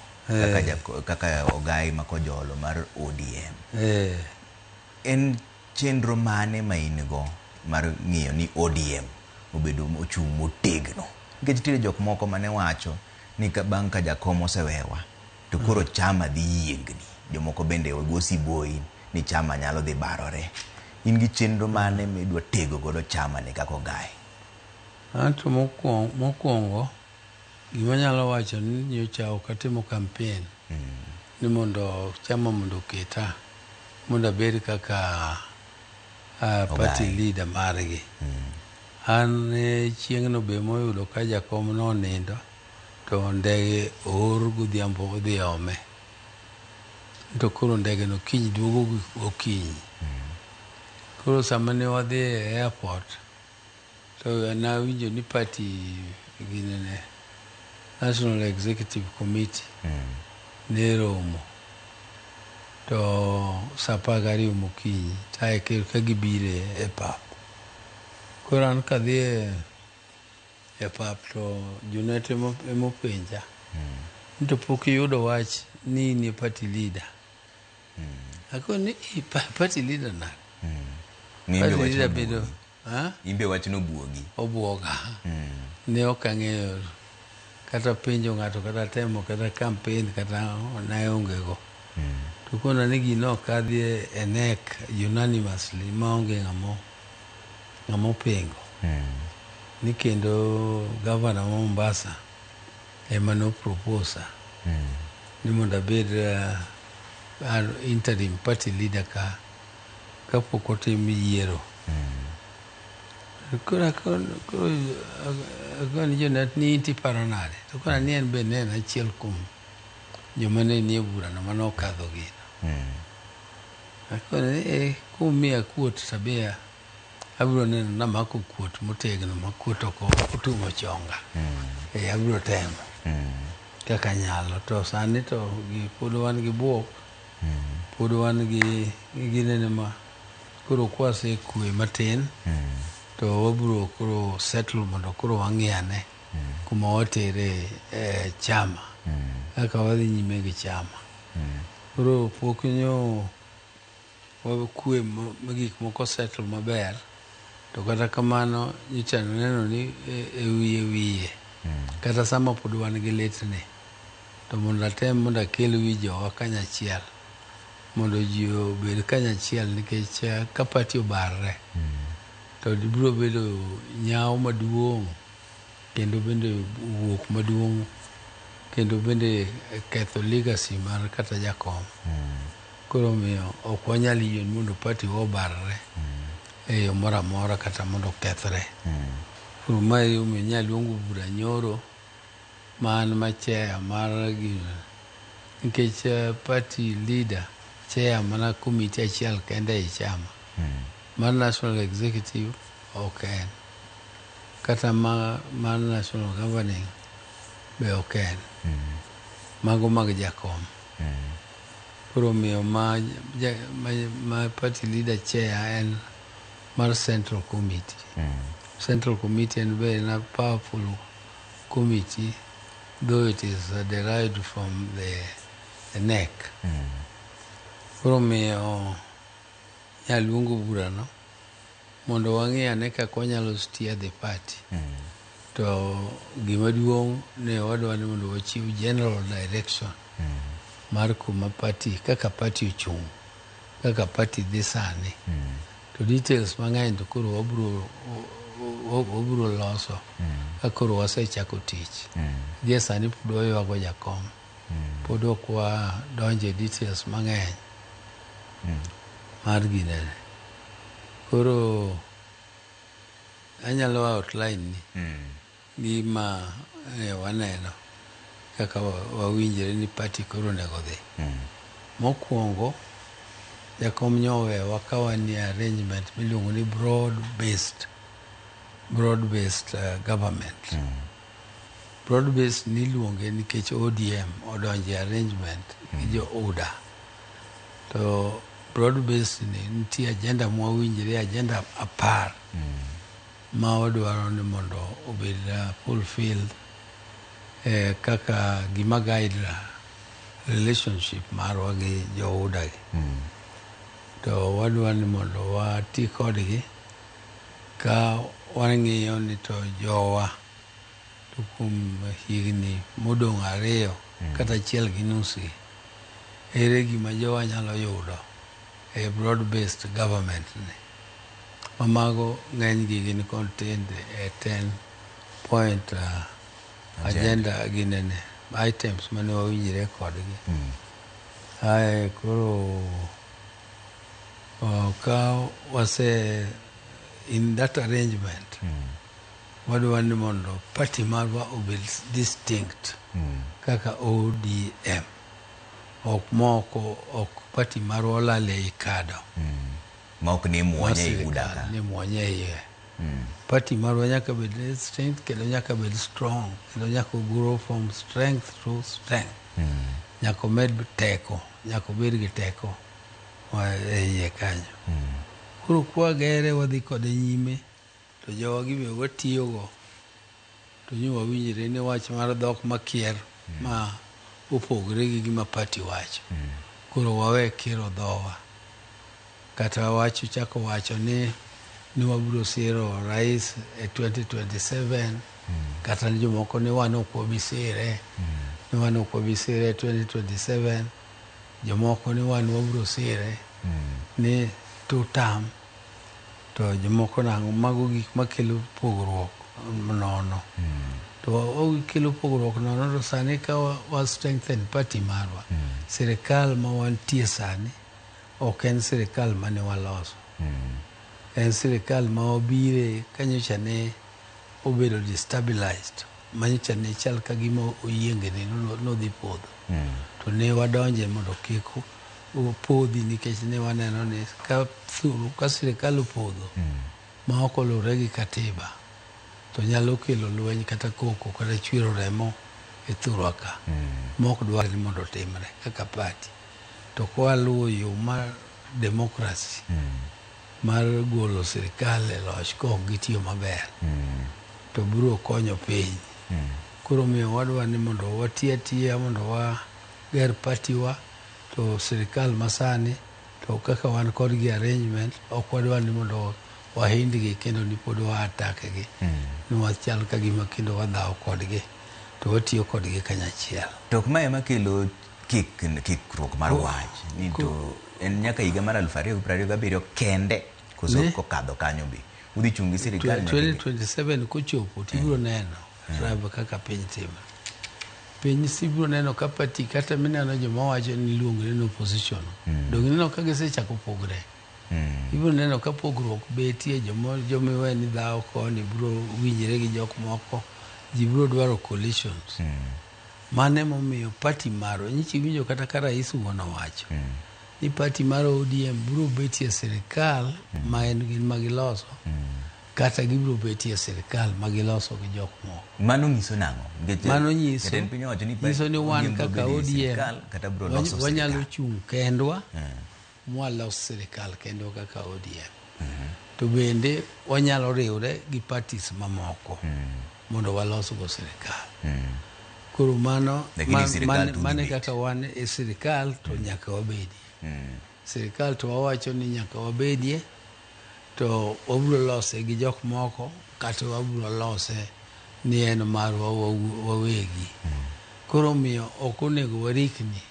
kaka Ogai ma Kojolo mar ODM. En chenro mane ma in go mar ng'iyo ni ODM obedo ochung' motegno? Nikech nitie jok moko mane wacho ni bang' ka jakom osewewa to koro chama dhi yiengni. Jomoko bende ogosi boi ni chama nyalo dhi barore. In gi chenro mane midwa tego godo chama ni kako Ogai? Anto mokwongo gima nyalo wacho ni nyocha ok atimo campaign ni mondo chama mondo keta mondo abed kaka party leader margi. An chieng'no be moyudo ka jakom nonindo to ndege oor godhiambo odhi ome. To koro ndege no kiny duogo okinyi. Koro sama ne wadhi e airport to nawinjo ni party ginene National Executive Committee ne romo to saa 12 mokinyi tae ka gibire e pap. Koro an kadhi e pap to Junet emopenja to pok yudo wach ni ni party leader. Ako ni party leader na party leader bedo imbe wach no buogi obwoga. Ne okang'eyo kata penjo ng'ato kata temo kata campaign kata naonge go. To kona ni gino kadhi e NEC unanimously maonge ng'amo pengo. Ni kendo governor wa Mombasa ema no propose ni mondo abed interim party leader ka pok otim yiero. Koro ni Junet ni inti paro nade. To kora ni en be ne en achiel kuom joma ne nie burano mane okadho gino. Koro kumiya kuot tabia abiro neno namako kuot motegno ma kuot ok otumo chonga. Abiro temo kaka nyalo. To sani to pod wan gi buok, pod wan gi ginene ma koro kwase kwe matin to wabiro koro settle mondo koro wang'iyane kuma watere chama kaka wadhi nyime gi chama. Koro pok nyo wakue gik moko settle maber, to kata kamano nyicha neno ni wiye kata sama pod wan gi litni, to mondo atem mondo akel wi jowa kanyachiel mondo ji obed kanyachiel, nikech ka pati obarre to biro bedo nyawo maduong' kendo bende wuok maduong' kendo bende ketho legacy mar kata jakom. Koro miyo ok wanyal yie mondo pati obarre e yo moro amora kata mondo kethre. Koro mae omiyo nyaluongo bura nyoro man macheya mar gino, nikech party leader cheya mana komiti achiel kende e chama mar national executive ok en, kata mar national governing be ok en, mago mag jakom. Koro miyo ma party leader chair en mar central committee. Central committee en be na powerful committee, though it is derived from the neck. Koro miyo nyaluongo burano mondo wang'e ane kaka wanyalo steer the party. To gima duong' ne wadwa ni mondo wachiw general direction mar kuma party, kaka party ochung', kaka party dhi sani. To details mang'eny to koro wabro loso ka koro wasechako tich. Gie sani pod waywago jakom, pod ok wadonje details mang'eny mar ginene. Koro anyalo outline ni gima waneno kaka wawinjore ni party koro nego dhi. Mokwongo jakom nyowewa ka wan arrangement miluongo ni broad based government. Broad based niluonge nikech ODM odonje arrangement gi jo UDA. To broad based ni nitie agenda mwawinjore, agenda 10 ma wadwaro ni mondo obed fulfilled kaka gima guide relationship marwa gi jo UDA gi. To wadwa ni mondo wati kodgi ka wang'iyo ni to jowa to kuom higni modong' 2 kata 1 gi nus, ere gima jowa nyalo yudo e broad based government ni. Mamago ng'eny gi gin contained e 10 point agenda ginene items mane wawinjore kodgi. Koro ka wase in that arrangement wadwa ni mondo party marwa obed distinct kaka ODM. Ok party marwa olal ei kado ma ok ni muonye i UDA ka. Ni muonye iye. Party marwa nyaka bed distinct kendo nyaka bed strong, kendo nyaka grow from strength to strength. Nyaka omed teko, nyaka obed gi teko e iye kanyo. Koro kwagere wadhi kode nyime, to jowa gibe watiyogo, to nyo wawinjore ni wach mar dhok makier ma opogore gi gima party wacho. Koro wawe kiro dhowa, kata wacho chako wacho ni wabiro siro rais e 2027, kata ni jomoko ni wan ok wabisire, ni wan ok wabisire 2027, jomoko ni wan wabiro sire ni 2 term, to jomoko nang'o. Mago gik makelo pogruok nono. To okelo pogruok nono, to sani ka wa strengthen party marwa, sirikal ma wantie sani ok en sirikal mane waloso. En sirikal ma wabire kanyocha ne obedo destabilized, manyocha ne chal ka gima oyiengni nodhi podho. To ne wadonje mondo kik opodhi, nikech ne waneno ni ka sirikal opodho ma ok oluwore gi katiba, to nyalo kelo lweny kata koko kata chwero remo e thurwa ka, ma ok dwar ni mondo otimre kaka party. To kwaluwo yo mar demokrasi mar golo sirikal e loch kok gitiyo maber, to biro konyo piny. Koro miyo wadwa ni mondo wati atiya mondo wager party wa, to sirikal masani to kaka wan kodgi arrangement ok wadwa ni mondo wahindgi kendo ni pod waatakgi niwachal ka gima kendo wadhaw kodgi to watiyo kodgi kanyachiel. To ma ema kelo kikruok mar wach ni to en nyaka higa mar 2027 kende koso kokadho kanyo be udhi chungi sirikal 2027 kochopo tibiro neno raba kaka piny timo. Piny sibiro neno ka pati kata mineno joma wacho ni luongo ni opposition dong neno ka gisechako pogre. Ibiro neno ka pogruok betie joma iwe ni dhaw koni biro winjre gi jok moko, ji biro dwaro coalitions. Mane momiyo pati maro nyichi winjo kata ka rais wuon owacho ni pati mar ODM biro betie sirikal ma en gin magiloso kata gibiro betie sirikal magiloso gi jok moko. Mano nyiso nang'o? Mano nyiso ni wan kaka ODM wanyalo chung kendwa mwalos sirikal kendo kaka ODM. To bende wanyalo riwre gi parties mamoko mondo walos go sirikal. Koro mano mane kaka wan e sirikal to nyaka wabedi. Sirikal to wawacho ni nyaka wabedie to wabiro lose gi jok moko kata wabiro lose ni en marwa wawegi. Koro miyo ok onego warikni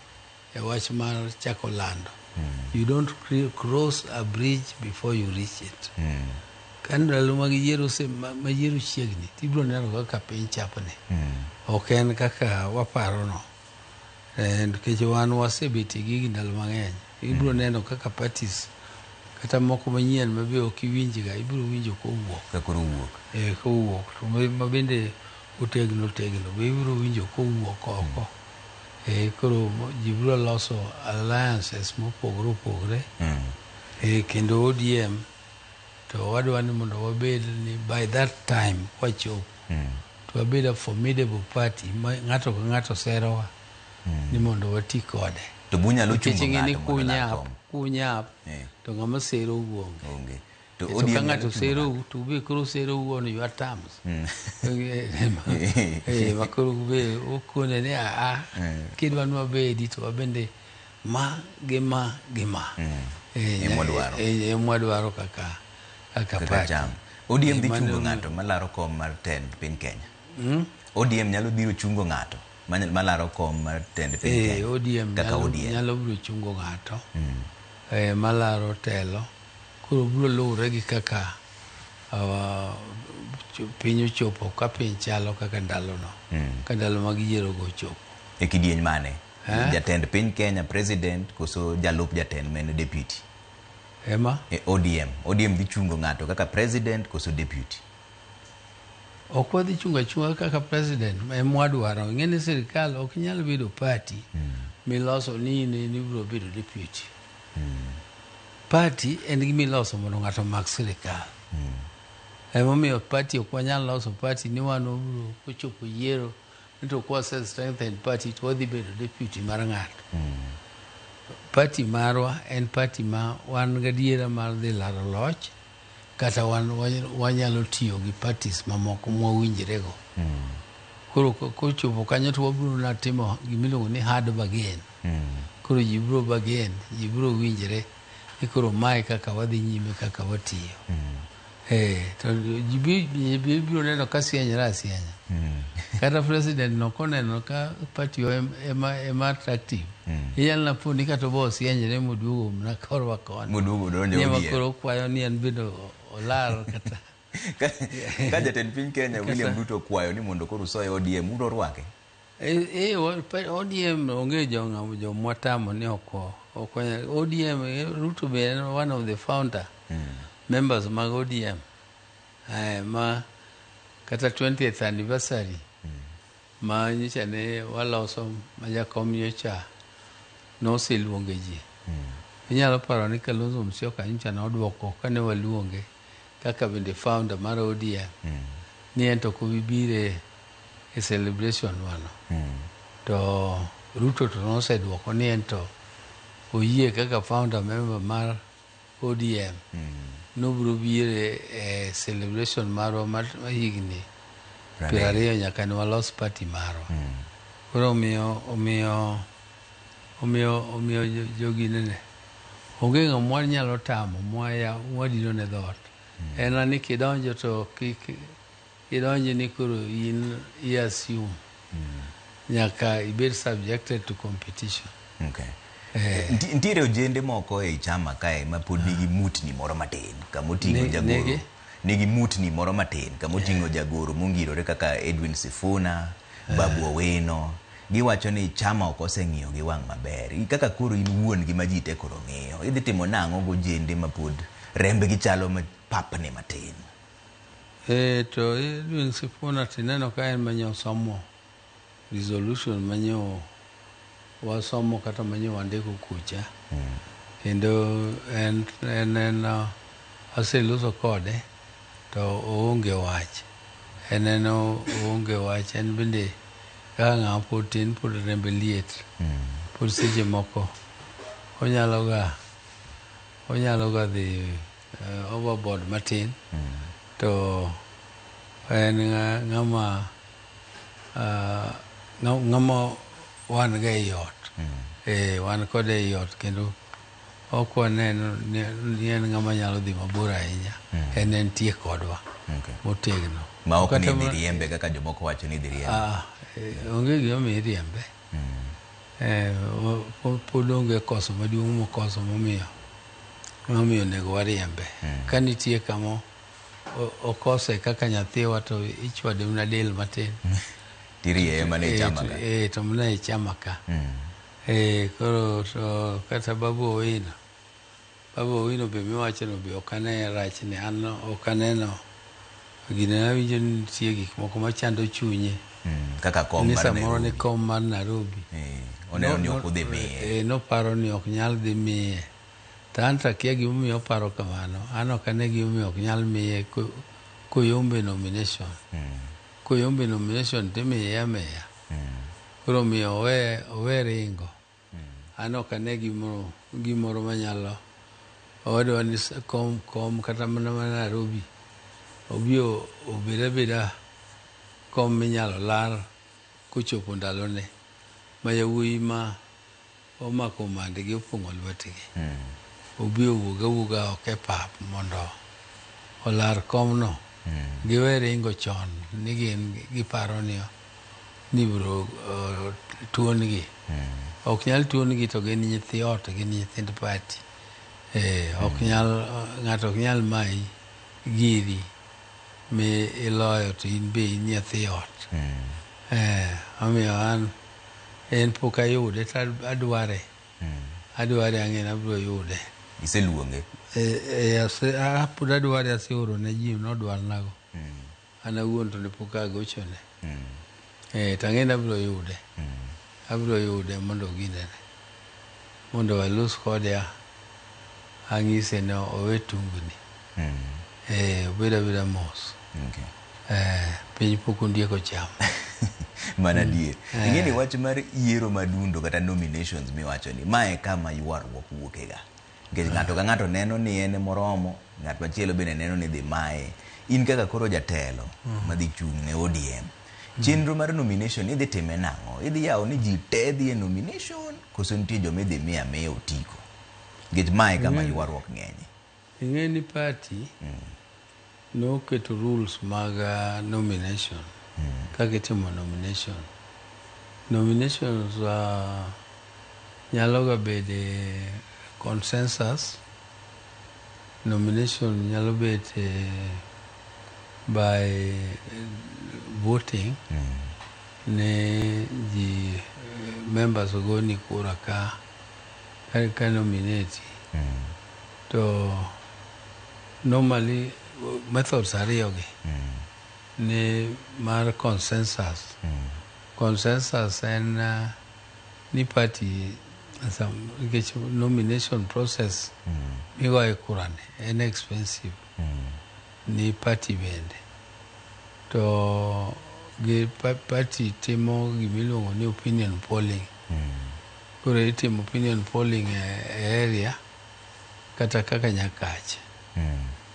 e wach mar chako lando. You don't cross a bridge before you reach it. Kan ndalo mag yiero mayiero chiegni tibiro neno kaka piny chapne. Ok en kaka waparo no. Nikech wan wasebeti gigi ndalo mang'eny. Ibiro neno kaka parties kata moko manyien mabe ok iwinjga ibiro winjo kowuok. Kakoro wuok. Kowuok. To mabende otegno be ibiro winjo kowuok oko. Koro ji biro loso alliances mopogore opogore. Kendo ODM to wadwa ni mondo wabed ni by that time wachopo to wabed a formidable party ng'ato ka ng'ato serowa ni mondo wati kode. To bunyalo chungo ng'ato kunyap to ng'ama sero wuonge. To ka ng'ato sero to be koro sero on your terms. Makoro be okone ni kidwa ni wabedi to wabende ma gi ma. Mwadwaro kaka pati. ODM dhi chungo ng'ato malaro kom mar tend piny Kenya. ODM nyalo biro chungo ng'ato malaro kom mar tend piny Kenya. ODM nyalo biro chungo ng'ato malaro telo. Koro biro luwre gi kaka piny ochopo ka piny chalo kaka ndalono. Ka ndalo mag yiero go ochopo. E kidieny mane? Jatend piny Kenya president koso jalup jatend men deputy? Ema? ODM dhi chungo ng'ato kaka president koso deputy? Ok wadhi chunga kaka president mwadwaro. Ng'eni sirikal ok nyal bedo party miloso ni biro bedo deputy. Party en gimiloso mondo ng'ato mak sirikal. Emomiyo party ok wanyal loso party ni wan obiro kochopo yiero to kwa strengthen party to wadhi bedo deputy mar ng'ato. Party marwa en party ma wan gadiera mar dhi laro loch kata wanyalo tiyo gi parties mamoko mwawinjrego. Koro kochopo kanyo to wabiro na timo gimiluongo ni hard bargain. Koro ji biro bargain, ji biro winjre koro mae kaka wadhi nyime kaka watiyo. To ji biro neno ka sienyra asienya. Kata president no koneno ka party ema attractive. Iyal na poni kato bo sienyre moduogo na korwa koni. Moduogo donjo ODM. Nyema koro kwayo ni en bedo olar kata. Ka jatend piny Kenya William Ruto kwayo ni mondo koro soe ODM uro rwake? ODM onge jo mwatamo ni oko. ODM Ruto be one of the founder members mag ODM. Ma kata 20th anniversary ma nyicha ne waloso ma jakom nyocha noseluonge ji. Inyalo paro ni Kalonzo Musyoka nyocha nodwoko kane waluonge kaka bende founder mar ODM ni ento kubibire e celebration wano. To Ruto to nosedwoko ni ento oyie kaka founder member mar ODM nobiro bire e celebration marwa mar higni 20 nyaka ne walos party marwa. Koro omiyo jogi nene onge ng'ama nyalo tamo mwadino ne dhot. En ni kidonjo to idonjo ni koro in assume nyaka ibed subjected to competition. Ntiere ojende moko e chama kae ma pod nigi mutni moro matin kamoting'o jagoro. Nigi mutni moro matin kamoting'o jagoro mongirore kaka Edwin Sifuna, Babu Owino. Giwacho ni chama ok oseng'iyo gi wang' maber. Kaka koro in wuon gi maji te koro ng'iyo. Idhi timo nang'o gojende ma pod rembe gi chalo papni matin. To Edwin Sifuna tineno ka en manyo somo resolution manyo wasomo kata manyo wandiko kucha. Kendo en aseloso kode to oonge wach. En oonge wach. En bende kaka ng'ama pod tin pod rembe liet. Pod seche moko onyalo ga dhi overboard matin. To en ng'ama wan ga ei ot. Wan kode ei ot kendo ok waneno ni en ng'ama nyalo dhi mabor ahinya. En entie kodwa motegno. Ma ok ni dhi riembe kaka jomoko wacho ni dhi riembe. Onge gimomiyo riembe. Pod onge koso maduong' mokoso momiyo nego wariembe. Ka nitie kamo okose kaka nyathiwa to ichwade una del matin. Tirie mana e chama ka. To mana e chama ka. Koro to kata Babu Owino be miwacho no be ok ane rach ni an ok aneno gine awinjo ni nitie gik moko machando chunye. Kaka kom mar Nairobi. Samoro ni kom mar Nairobi. Oneno ni ok odhi miye. Noparo ni ok nyal dhi miye. To an to akia gimomiyo oparo kamano. An ok ane gimomiyo ok nyal miye koyombe nomination. Koyombe nomination timiye ameya. Koro miyo owe ringo. An ok ane gimoro manyalo. Owadwa ni kom kata mana Nairobi. Obiro obeda kom minyalo lar kochopo ndalone. Ma yawuoyi ma omako mandegi opong'o lwetgi. Obiro wuoga ok e pap mondo olar komno. Giwe ringo chon ni giparo ni biro tuongi. Ok nyal tuongi to gin nyithi ot, gin nyithind party. Ng'ato ok nyal mayi giri mi iloyo to in be in nyathi ot. Omiyo an en pok ayude to adware ang'e abiro yude. Iseluonge? Pod adware, aseoro ne ji nodwarnago. An awuon to ne pok agochone. To ang'e abiro yude mondo ginene. Mondo walos kode ang'ise ne owe tungni. Obeda mos. Piny pok ondieko chamo. Mana dier. Ing'eni wach mar yiero madundo kata nominations miwacho ni mae kama ywaruok wuokega. Nikech ng'ato ka ng'ato neno ni en moromo, ng'at machielo bende neno ni dhi mae. In kaka koro jatelo madhi chung' ne ODM. Chenro mar nomination idhi time nang'o? Idhi yawo ni ji te dhi e nomination koso nitie joma idhi miya otiko. Nikech mae kama ywaruok ng'enye. Ing'eni party noketo rules mag nomination. Kaka itimo nomination. Nominations nyalo ga bede consensus. Nomination nyalo bede by voting. Ne ji members ogoni kura ka nominate. To normally methods ariyo gi. Ne mar consensus. Consensus en ni party nomination process migoye kurane en expensive ni party bende. To party timo gimiluongo ni opinion polling. Koro itimo opinion polling e area kata kaka Nyakach.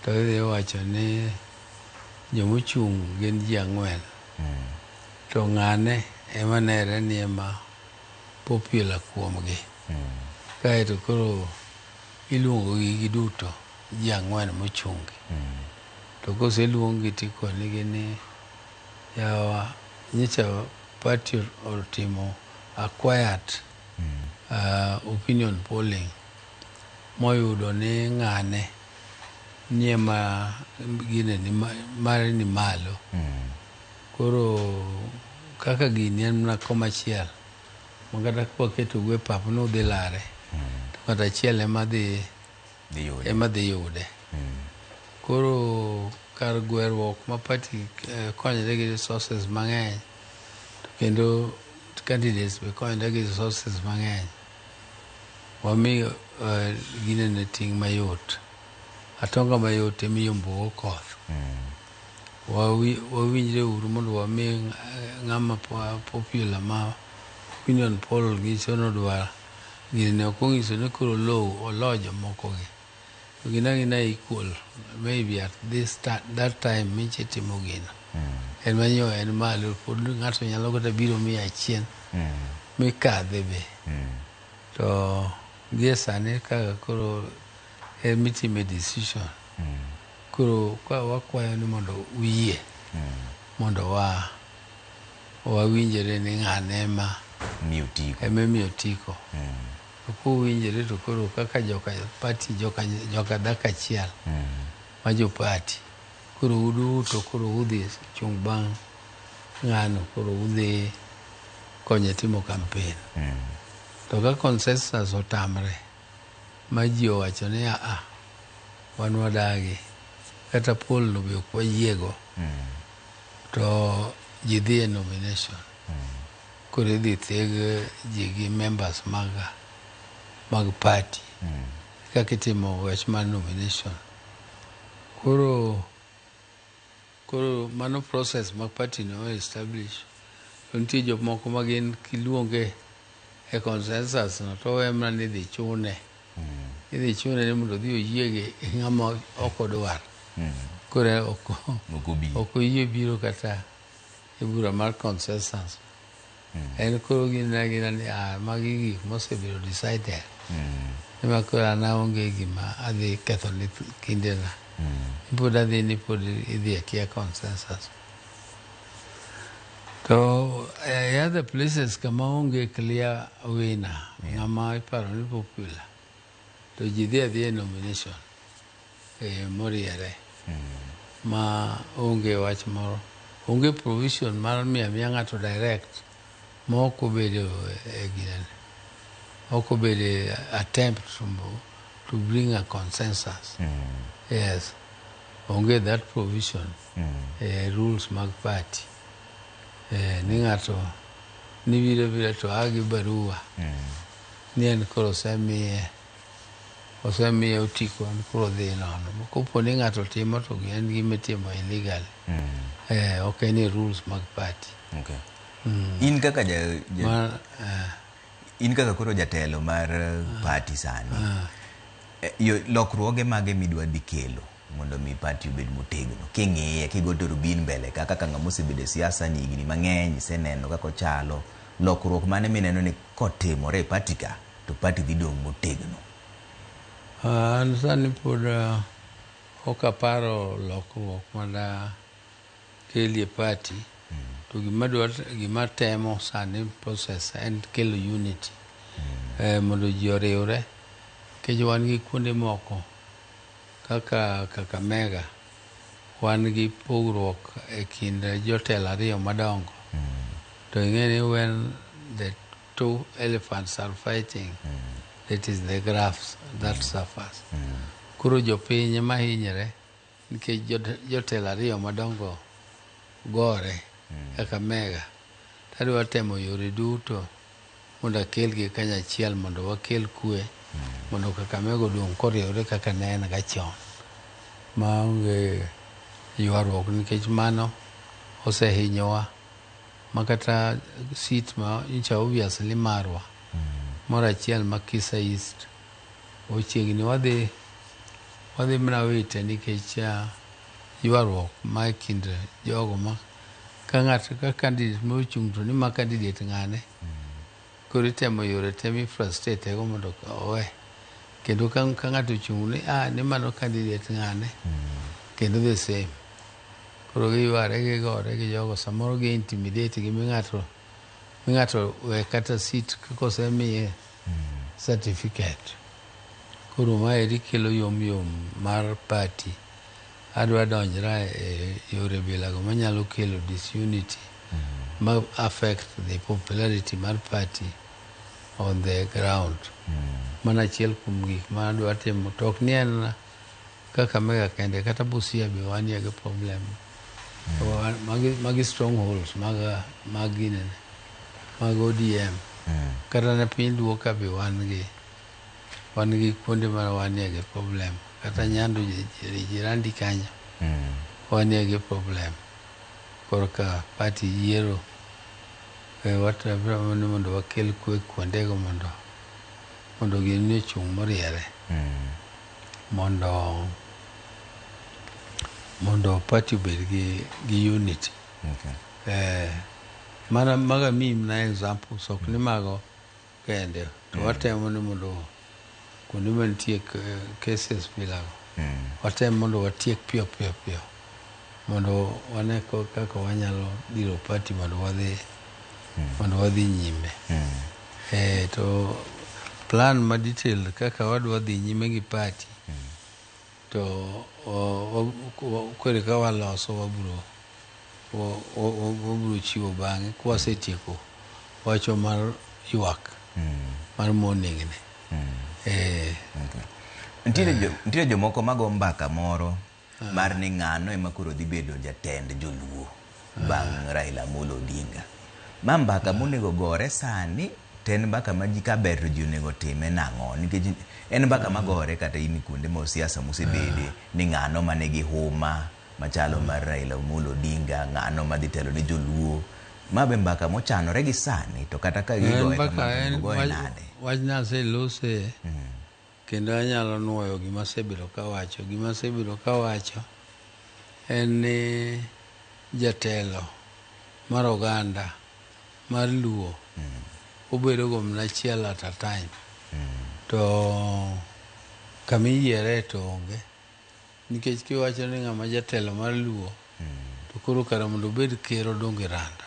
To idhi wacho ni jomochung' gin ji 4. To ng'ane ema nere ni ema popular kuomgi. Kaeto koro iluongo gi duto ji ang'wen mochungi. To koseluongi tikonegi ni yawa nyicha party otimo a quiet opinion polling moyudo ni ng'ane nie ma gine ni mare ni malo. Koro kaka gini en na komachiel makata kwaketo gwe pap no dhi lare to kata achiel ema dhi yude. Koro kar gwerruok ma party konyre gi resources mang'eny to kendo candidates be konyre gi resources mang'eny, wami gine ne ting' mayot, atonga mayot emiyombogo koth. Wawinjre uru mondo wami ng'ama popular ma opinion poll nyiso nodwar gini ne okong'iso ni koro low olo jomokogi gina equal maybe at that time miche timo gino en manyo en malo pod ng'ato nyalo kata biro 100 mikadhe be to gie sani kaka koro en mitime decision. Koro wakwayo ni mondo uyie mondo wawinjre ni ng'ane ema miyo tiko. Kowinjre to koro kaka joka dhaka achiel ma jo party koro uduto koro udhi chung' bang' ng'ano koro udhi konye timo campaign. To ka consensus otamre ma ji owacho ni wan wadagi kata poll no be ok wayiego to ji dhi e nomination. Koro idhi theg ji gi members mag party kaka itimo wach mar nomination. Koro mano process mag party no establish. To nitie jok moko ma gin kiluonge e consensus no to wemna ni idhi chune ni mondo dhi oyiege ng'ama ok odwar. Koro ok oyie biro kata e bura mar consensus. En koro gina ni magi gik mosebiro decided. Ema koro anaonge gima adhi ketho ni kindena. Pod adhi ni pod idhi akia consensus. To other places kama onge clear winner ng'ama iparo ni popular to ji dhi adhi e nomination moriere ma onge wach moro, onge provision mar miya ng'ato direct ma ok obedo e ginene, ok obedo attempt to bring a consensus. Yes, onge that provision rules mag party. Ni ng'ato ni biro to agi barua ni en koro osemiye otiko en koro dhi nono. Kopo ni ng'ato timo to en gima timo illegal. Ok en rules mag party. In kaka koro jatelo mar party sani, lokruoge mage midwa dhi kelo mondo mi party obed motegno king'iye kigoto rubin mbele kaka ng'ama osebedo siasa ni higni mang'eny iseneno kaka ochalo, lokruok mane mineno ni kotimore e party ka to party dhi dong' motegno? An sani pod ok aparo lokruok mada kelie party. To gima temo sani process en kelo unity mondo ji oriwre. Kech wan gi kuonde moko kaka Kakamega wan gi pogruok e kind jotelo ariyo madongo. To ing'e ni when the two elephants are fighting, it is the grass that suffers. Koro jopiny ema hinyre nikech jotelo ariyo madongo gore Kakamega. Tadwa temo yore duto mondo akelgi kanyachiel mondo wakel kwe mondo Kakamega odong' koriewre kaka ne en gachon maonge ywaruok, nikech mano osehinyowa makata sit ma nyicha obviously marwa moro achiel ma Kisa East ochiegni wadhi mana wite nikech ywaruok ma kind jogo ma ka ng'ato ka candidate ma ochung' to ni ma candidate ng'ane koro itemo yore temi frustrate go mondo owe kendo ka ng'ato chung' ni mano candidate ng'ane kendo the same koro giyware gigore gi jogo samoro gi intimidate gi ng'ato we kata sit kosemiye certificate. Koro maeri kelo yom mar party. Adwa donjra e yore bilago manyalo kelo disunity ma affect the popularity mar party on the ground. Mana achiel kuom gik ma adwa timo to ok ni en kaka Mega kende kata Busia be wanie gi problem. Magi strongholds mag ODM. Kata na piny Luo ka be wan gi kuonde ma wanie gi problem. Kata Nyando jirandi kanyo wanie gi problem. Korka party yiero mondo wakel kwe kuondego mondo gini chung' moriere mondo party obed gi unity. Mana maga mim na example sok ni mago kende to watemo ni mondo kuonde mantie cases bilago watemo mondo watiek piyo mondo wane kaka wanyalo diro party mondo wadhi nyime. To plan ma detail kaka wadwa dhi nyime gi party to kore ka waloso wabro chiwo bang'e kwasetieko wacho mar ywak mar morning ne. Nitiere jomoko mago mbaka moro mar ni ng'ano ema koro dhi bedo jatend joluo bang' Raila Amolo Odinga. Ma mbaka monego gore sani to en mbaka ma ji ka ber to ji onego time nang'o, nikech en mbaka magore kata in kuonde ma siasa mosebede ni ng'ano mane gi huma machalo mar Raila Amolo Odinga, ng'ano madhi telo ne joluo. Ma be mbaka mochanore gi sani to kata ka gigoe kamano nade. Wach naselose kendo anyalo nuoyo gima sebedo kawacho. Gima sebedo kawacho en ni jatelo mar oganda mar Luo obedo gom nachiel at a time to kamiyiere to onge, nikech kiwacho ni ng'ama jatelo mar Luo to koro kara mondo obed ker odonge randa,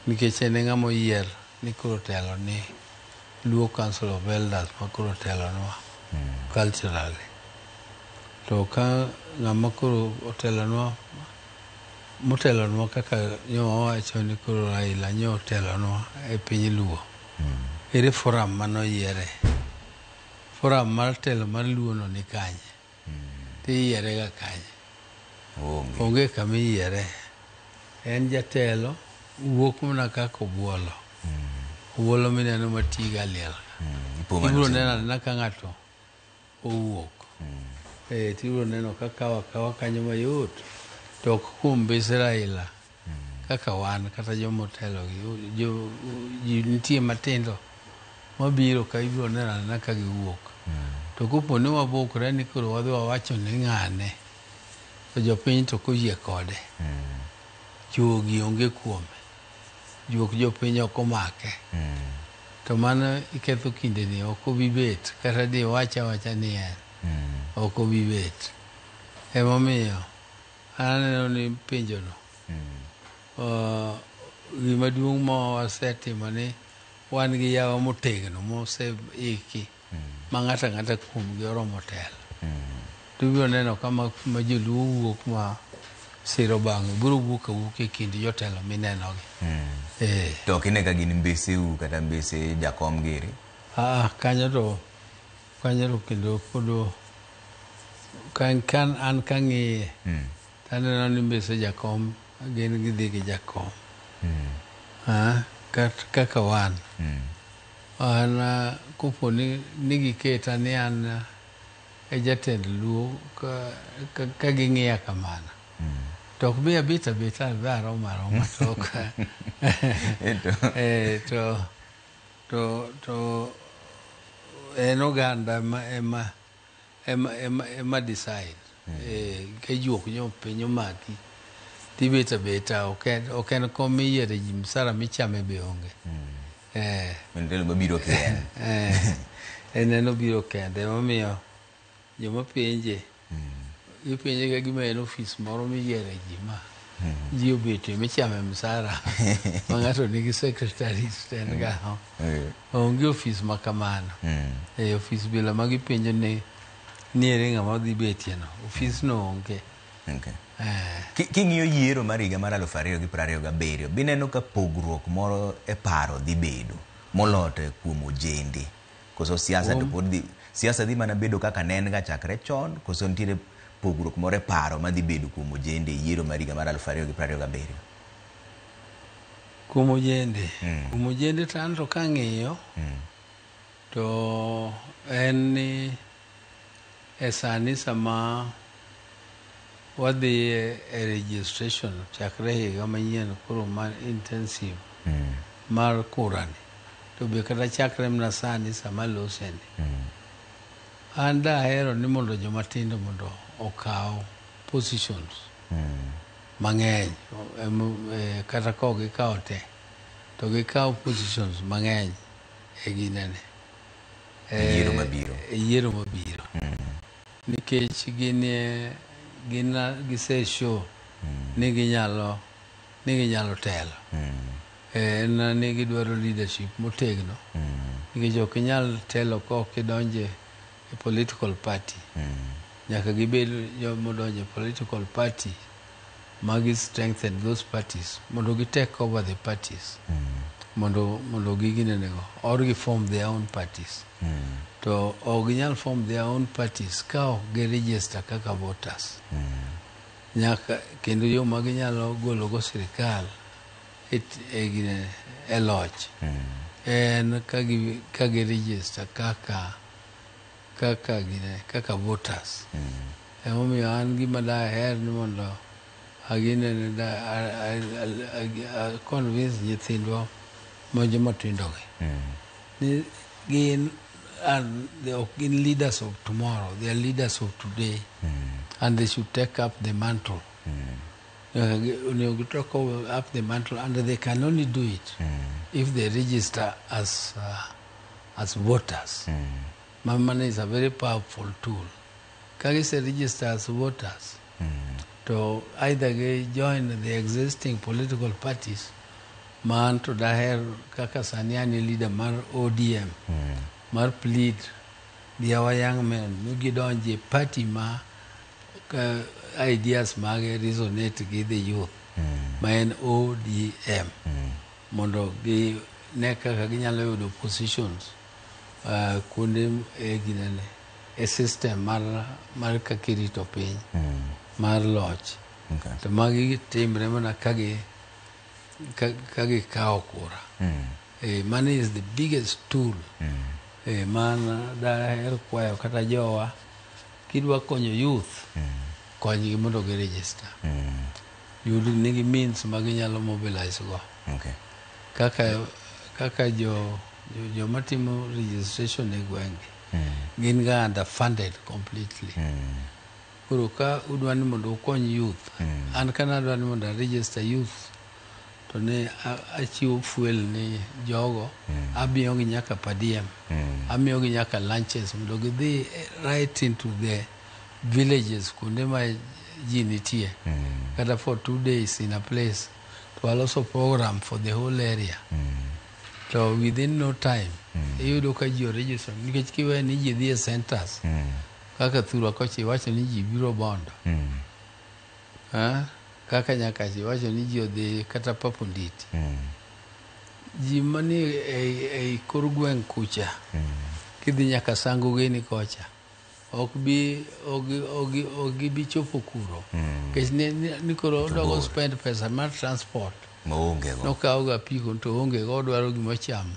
nikech en ng'ama oyier ni koro telo ni Luo Council of Elders ma koro telo nwa culturally. To ka ng'ama koro motelonwa kaka nyo wacho ni koro Raila nyo otelonwa e piny Luo, ere forum manoyiere? Forum mar telo mar Luo no ni kanye? Tiyiere ga kanye? Onge kama iyiere. En jatelo wuok mana kaka Obuolo. Obuolo mineno matiga liel. Ibiro neno ka ng'ato owuok. Tibiro neno ka kawa kanyo mayot. To ok kuom bese Raila kaka wan kata jomotelo ji nitie matindo mabiro ka ibiro neno ka giwuok. To kopo ni wabokre ni koro wadhi wawacho ni ng'ane to jopiny to koyie kode, juogi onge kuome, juok jopiny ok omake, to mano iketho kindeni. Ok obi bet kata di wacha ni en ok obi bet. Emomiyo aneno ni pinjono gima duong' ma wasetimo ni wan gi yawa motegno moseiki ma ng'ata ng'ata kuom gi oromo telo. Tubiro neno kama joluo wuok ma siro bang'e biro wuok awuok e kind jotelo minenogi. To ok ine ka gin mbeseu kata mbese jakom giri? Kanyo to kendo kodo kan an kang'iye taneno ni mbese jakom gin gidhi gi jakom. Kaka wan kopo ni giketa ni an e jatend Luo ka ging'iya kamano to ok bi abita aroma to en oganda ema decide. Ka juok jopiny omaki tibeta ok en kom miyiere ji msara michame be onge. Mendelo mabiro kien. en obiro kende momiyo joma penje ipenje ka gima en ofis moro miyiere ji ma ji obete michame msara ma ng'ato nigi secretary stand ga onge ofis ma kamano ofis bila ma gipenjo ni niere ng'ama dhi betie no ofis no onge. King'iyo yiero mar higa mar 2027 bineno ka pogruok moro e paro dhi bedo molote kuom ojende koso siasa to pod siasa dhi mana bedo kaka nen ga chakre chon koso nitiere pogruok moro e paro madhi bedo kuom ojende yiero mar higa mar 2027 kuom ojende tan to kang'iyo to en ni e sani sama wadhi e registration chakre higa manyien koro mar intensive mar kurani to be kata chakre mna sani sama loseni an dahero ni mondo jomatindo mondo okaw positions mang'eny kata ka ok gikawo te to gikaw positions mang'eny e ginene yiero mabiro nikech giseshow ni ginyalo telo ni gidwaro leadership motegno nikech ok inyal telo ka ok idonje e political party nyaka gibed jomodonje e political party magi strengthen those parties mondo gi take over the parties mondo giginenego or gi form their own parties to ok ginyal form their own parties ka ok giregister kaka voters nyaka kendo yo ma ginyalo gologo sirikal e loch en ka giregister kaka voters emomiyo an gima daher ni mondo aginene convince nyithindwa ma jomatindogi ni gin ok gin leaders of tomorrow, they are leaders of today and they should take up the mantle take up the mantle and they can only do it if they register as voters. Mamana is a very powerful tool. Kagise register as voters to either join the existing political parties man to daher kaka saniani leader mar ODM mar plead the our young men mugi donje party ma ideas mage resonate with the youth ma en ODM mondo gi ne kaka ginyalo yudo positions kuonde ginene a system mar kakirito piny mar loch to magi timre mana kagi kawo kura money is the biggest tool man daher kwayo kata jowa kidwa konyo youth konygi mondo gi register yud nigi means ma ginyalo mobilize go kaka jomatimo registration e gwenge gin ga underfunded completely koro ka udwa ni mondo ukony youth an kana adwa ni mondo register youth to ne achiwo fuel ni jogo amiyogi nyaka per diem amiyogi nyaka lunches mondo gidhi right into the villages kuonde ma ji nitie kata for 2 days in a place to also program for the whole area so within no time iyudo ka ji register nikech kiwe ni ji dhi e centers kaka thura kochi wacho ni ji biro bondo kaka nyaka ji wacho ni ji odhi kata papo nditi ji mani e kor gweng' kucha kidhi nyaka sango geni kocha ok bi chopo kuro kech ni koro dogo spend pesa mar transport nokawo ga piko to onge go dwaro gima chamo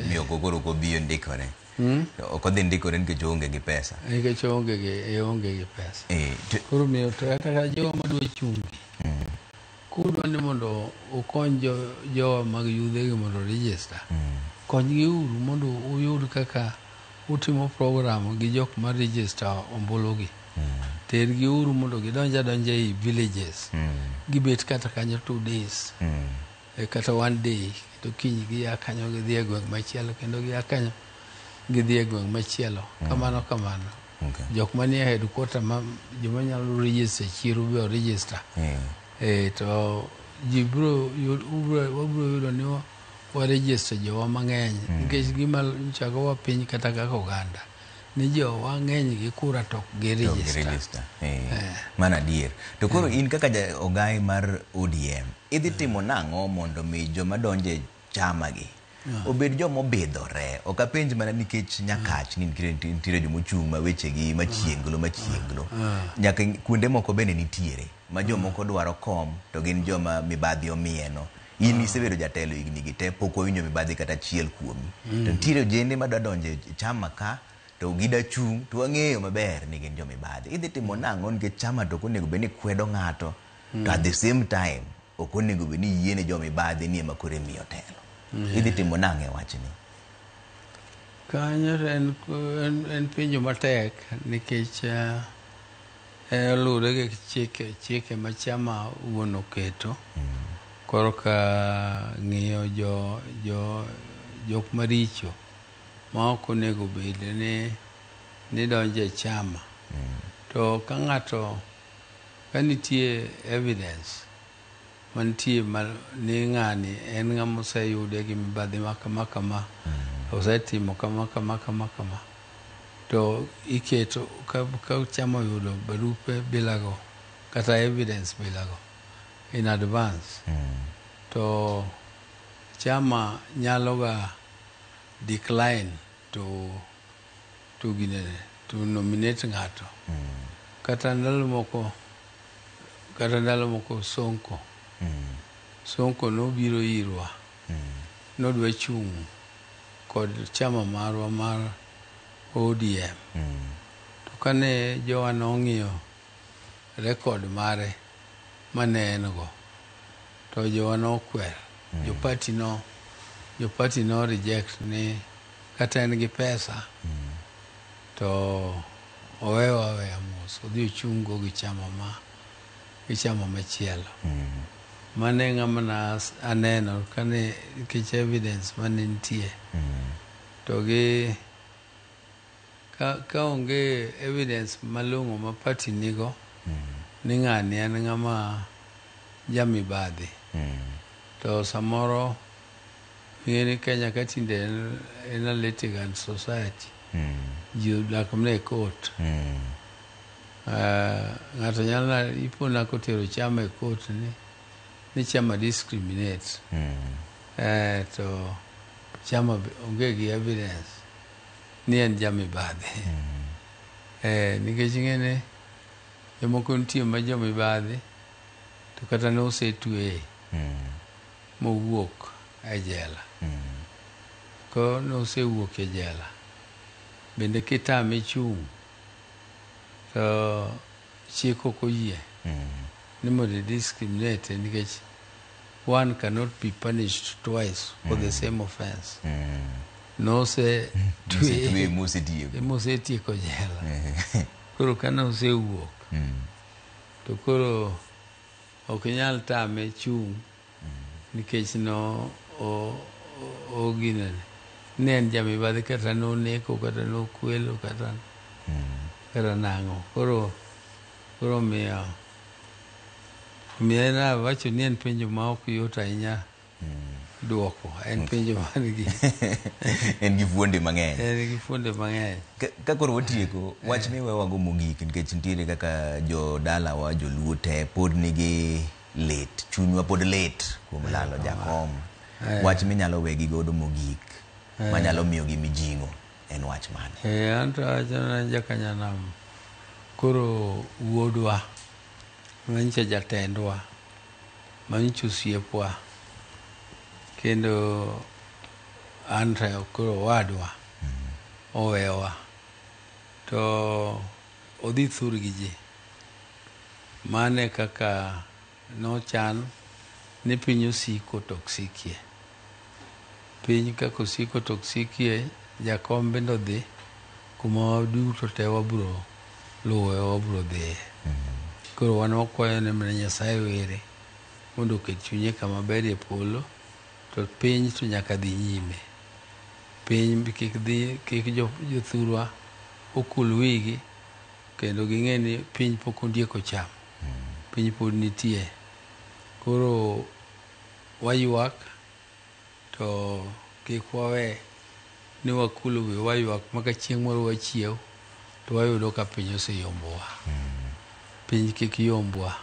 miyo koro kobiyo ndikore ok odhi ndikore nikech onge gi pesa onge gi pesa koro miyo to kaka jowa madwa chungi kudwa ni mondo ukony jowa mag yudhegi mondo register konygi uru mondo uyud kaka utimo program gi jok ma register ombulugi tergi uru mondo gidonja e villages gibet kata kanyo 2 days kata 1 day to kiny giya kanyo gidhi e gweng' machielo kendo giya kanyo gidhi e gweng' machielo. Kamano. Jok manie headquarter joma nyalo register chiro be register. To ji wabro yudo ni wa register jowa mang'eny nikech gima chako wa piny kata kaka oganda ni jowa ng'eny gi kura to gi register. Mana adier. To koro in kaka ogai mar ODM idhi timo nang'o mondo mi joma donje chama gi obed joma obidhore? Ok apenj mana nikech nyakach ni nitiere joma ochung' ma wechegi machienglo nyaka kuonde moko bende nitiere ma jomoko dwaro kom to gin joma mibadhi omieno. In isebedo jatelo higni gi te pok owinjo mibadhi kata achiel kuomi. To nitiere jende ma donje chama ka to gida chung' to wang'eyo maber ni gin jomibadhi. Idhi timo nang'o nikech chama to onego bed ni kwedo ng'ato to at the same time ok onego bed ni yiene jomibadhi ni ema koro imiyo telo. Idhi timo nang'o e wachni? Kanyo en penjo matek nikech oluwore gi chike ma chama wuon oketo koro ka ng'iyo jok maricho ma ok onego bed ni donje chama. To ka ng'ato ka nitie evidence mantie ni ng'ani en ng'ama oseyude gi mibadhi kama osetimo kama to iketo ka chama oyudo barupe bilago kata evidence bilago in advance to chama nyalo ga decline to nominate ng'ato. Kata ndalo moko Sonko nobiro irwa nodwa chung' kod chama marwa mar ODM. To kane jowa nong'iyo rekod mare mane en go to jowa nokwer. Jopati no reject ni kata en gi pesa to owewa mos odhi ochung' go gi chama machielo. Mane ng'ama aneno kane nikech evidence mane nitie to gi ka onge evidence malong'o ma party nigo ni ng'ani en ng'ama jamibadhi to samoro ng'eni Kenya ka tinde en a litigant society ji odak mne court. Ng'ato nyalo ipona kotero chama e court ni chama discriminate to chama onge gi evidence ni en jamibadhi. Nikech ng'ene jomoko nitie ma jomibadhi to kata ne osetweye mowuok e jela. Ko ne osewuok e jela bende kitame chung' to chik ok oyie ni mondo discriminate nikech one cannot be punished twice for the same offense. Mosetieko jela. Koro kana osewuok to koro ok nyal tame chung' nikech oginene ni en jamibadhi kata noneko kata nokwelo kata nang'o. Koro miyo en awacho ni en penjo ma ok yot ahinya duoko. En penjo manigi en gi fuonde mang'eny. En gi fuonde mang'eny. Ka koro watieko wach ni wewago mogik nikech nitiere kaka jodalawa joluo te pod nigi lit, chunywa pod lit kuom lalo jakom. Wach minyalo wegi godo mogik manyalo miyo gi mijing'o en wach mane? Anto achana jakanyanam koro wuodwa manyicha jatendwa manyicha osiepwa kendo anto koro wadwa owewa to odhi thur gi ji. Mane kaka nochan ni piny osiko toksikie. Piny kako siko toksikie jakom bende odhi kuma duto te wabro luwe wabro dhiye. Koro wan wakwayo ne mana Nyasaye were mondo oket chunye kama ber e polo to piny to nyaka dhi nyime. piny kik jothurwa okul wigi kendo ging'e ni piny pok ondieko cham, piny pod nitie. Koro waywak to kik wawe ni wakulo wi waywak maka chieng' moro wachiew to wayudo ka piny oseyombowa. Piny kik yombwa,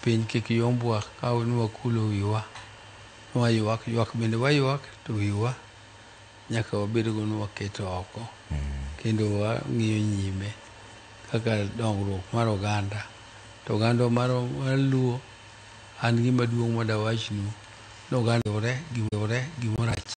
piny kik yombwa ka ni wakulo wiwa, waywak, ywak bende waywak to wiwa nyaka wabedgo ni waketo oko kendo wang'iyo nyime kaka dongruok mar oganda. To oganda mar Luo, an gima duong' madawachnu ni oganda ore gimoro achiel.